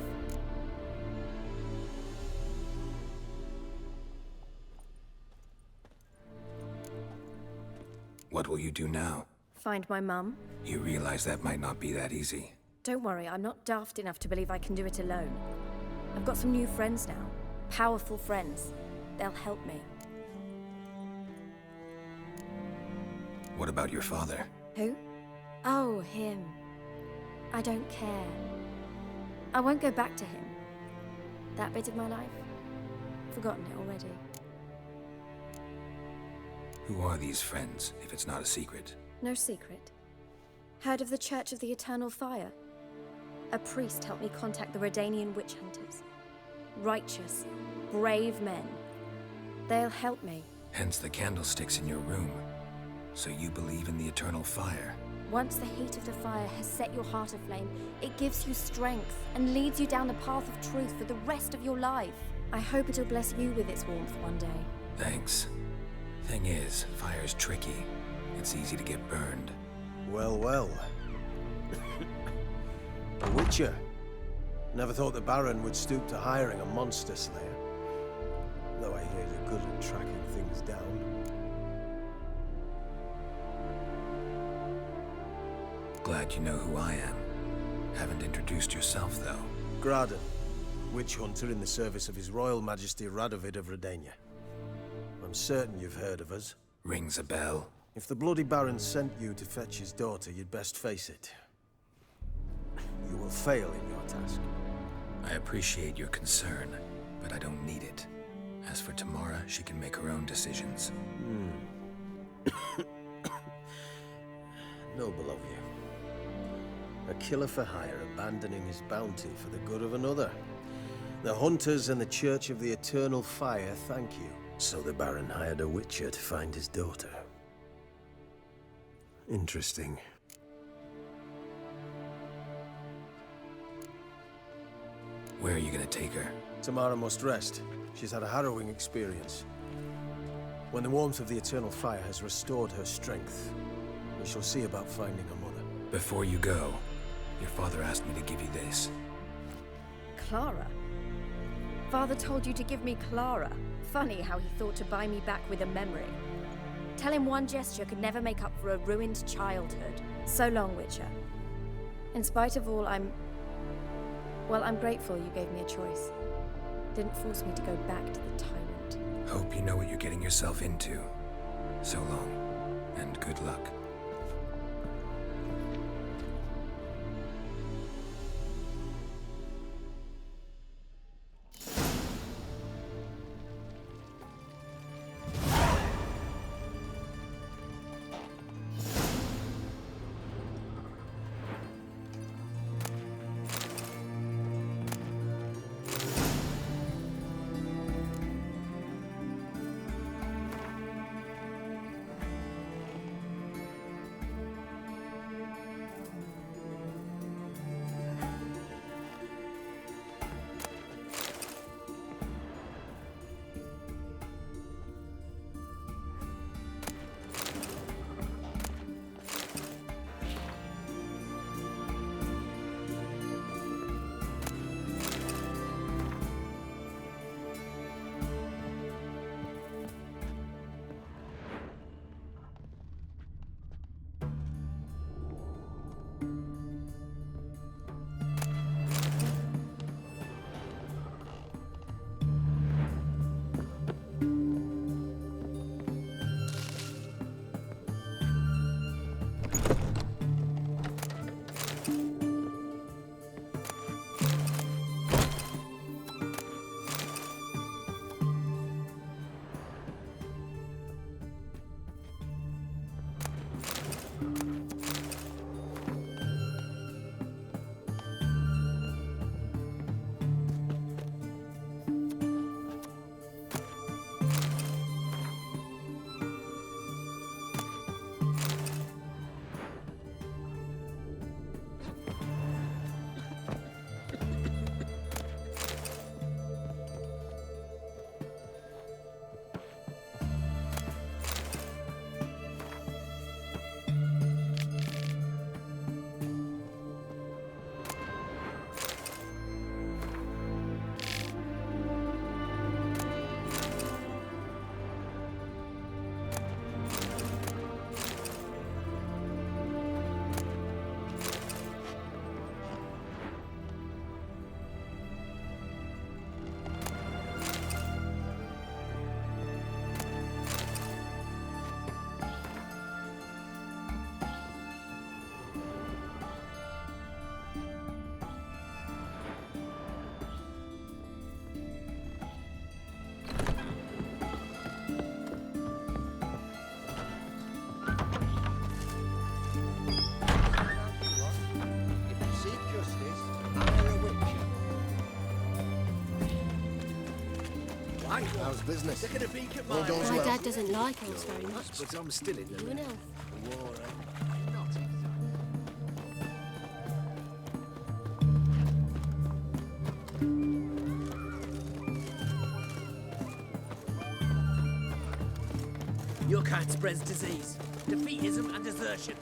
What will you do now? Find my mum. You realize that might not be that easy. Don't worry, I'm not daft enough to believe I can do it alone. I've got some new friends now. Powerful friends. They'll help me. What about your father? Who? Oh, him. I don't care. I won't go back to him. That bit of my life? Forgotten it already. Who are these friends, if it's not a secret? No secret. Heard of the Church of the Eternal Fire? A priest helped me contact the Redanian witch hunters. Righteous, brave men. They'll help me. Hence the candlesticks in your room. So you believe in the eternal fire? Once the heat of the fire has set your heart aflame, it gives you strength and leads you down the path of truth for the rest of your life. I hope it'll bless you with its warmth one day. Thanks. Thing is, fire's tricky. It's easy to get burned. Well, well. A witcher. Never thought the Baron would stoop to hiring a monster slayer. Though I hear you're good at tracking things down. Glad you know who I am. Haven't introduced yourself, though. Graden, witch hunter in the service of His Royal Majesty Radovid of Redania. I'm certain you've heard of us. Rings a bell. If the Bloody Baron sent you to fetch his daughter, you'd best face it. You will fail in your task. I appreciate your concern, but I don't need it. As for Tamara, she can make her own decisions. Noble of you. A killer for hire abandoning his bounty for the good of another. The hunters and the Church of the Eternal Fire thank you. So the Baron hired a witcher to find his daughter. Interesting. Where are you gonna take her? Tamara must rest. She's had a harrowing experience. When the warmth of the Eternal Fire has restored her strength, we shall see about finding her mother. Before you go, your father asked me to give you this. Clara? Father told you to give me Clara. Funny how he thought to buy me back with a memory. Tell him one gesture could never make up for a ruined childhood. So long, Witcher. In spite of all, I'm grateful you gave me a choice. Didn't force me to go back to the tyrant. Hope you know what you're getting yourself into. So long, and good luck. How's business? Taking a peek at All mine. goes My well. dad doesn't like elves very much. But I'm still in You and the Elf. war. Your kind spreads disease, defeatism and desertion.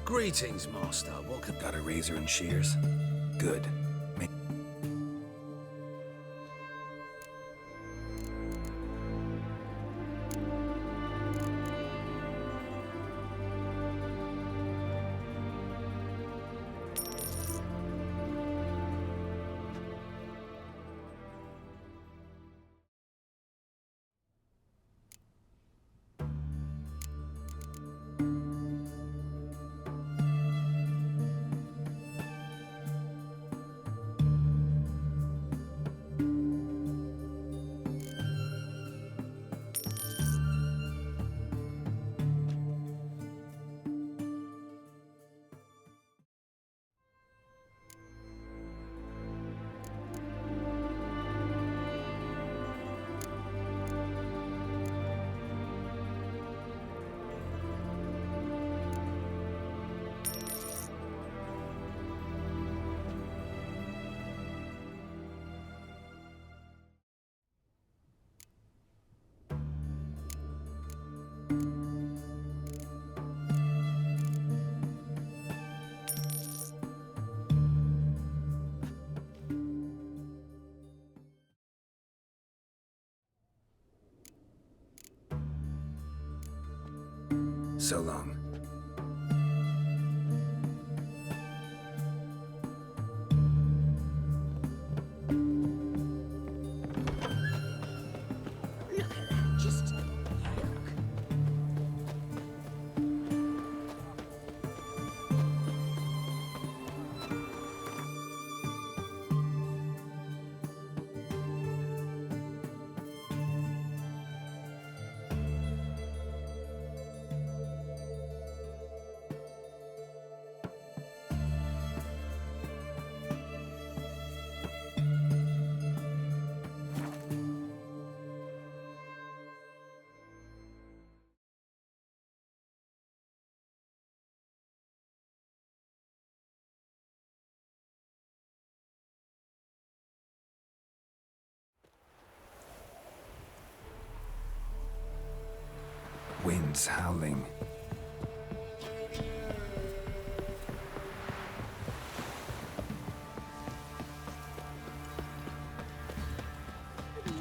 Greetings, Master. Welcome. Got a razor and shears? Good. So long. Look at that, just yuck. Winds howling.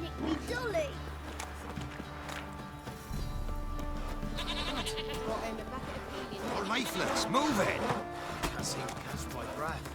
Nick me dolly. More leaflets, move it! Can't seem to catch my breath.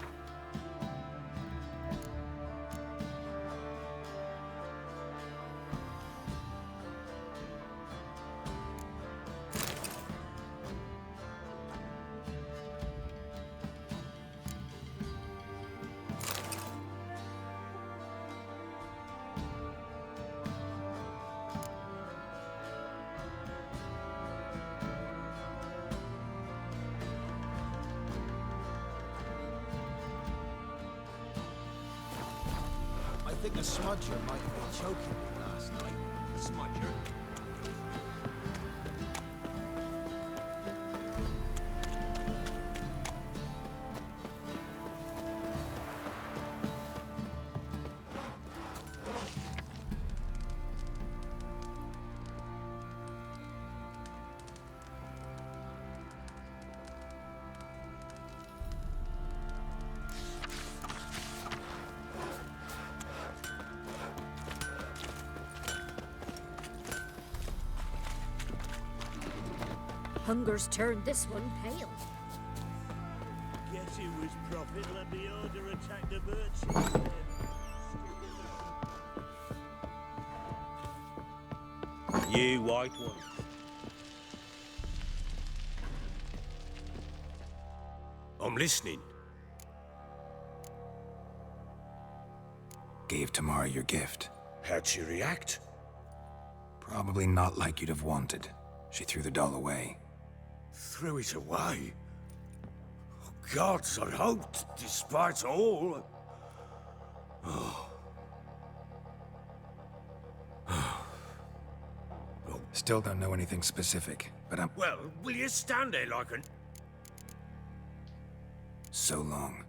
I think a smudger might have been choking me last night. Smudger? Hunger's turned this one pale. Guess who was prophet? Let the order attack the merchants. You white one. I'm listening. gave Tamara your gift. How'd she react? Probably not like you'd have wanted. She threw the doll away. Threw it away? Oh, gods, I hoped, despite all. Oh. Still don't know anything specific, but I'm... Well, will you stand there like an... So long.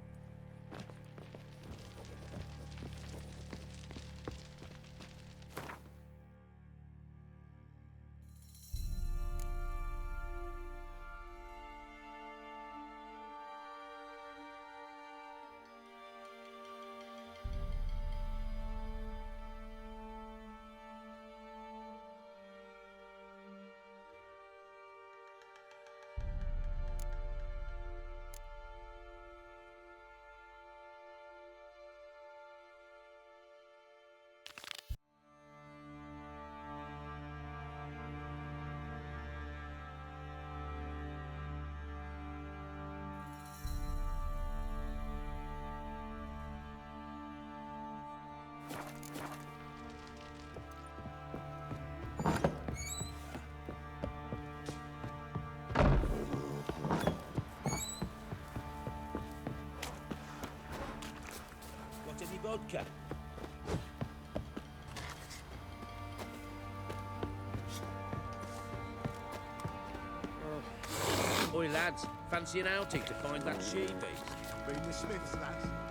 Got any vodka? Oi, lads, fancy an outing to find that she-beast? Bring the Smiths, lads.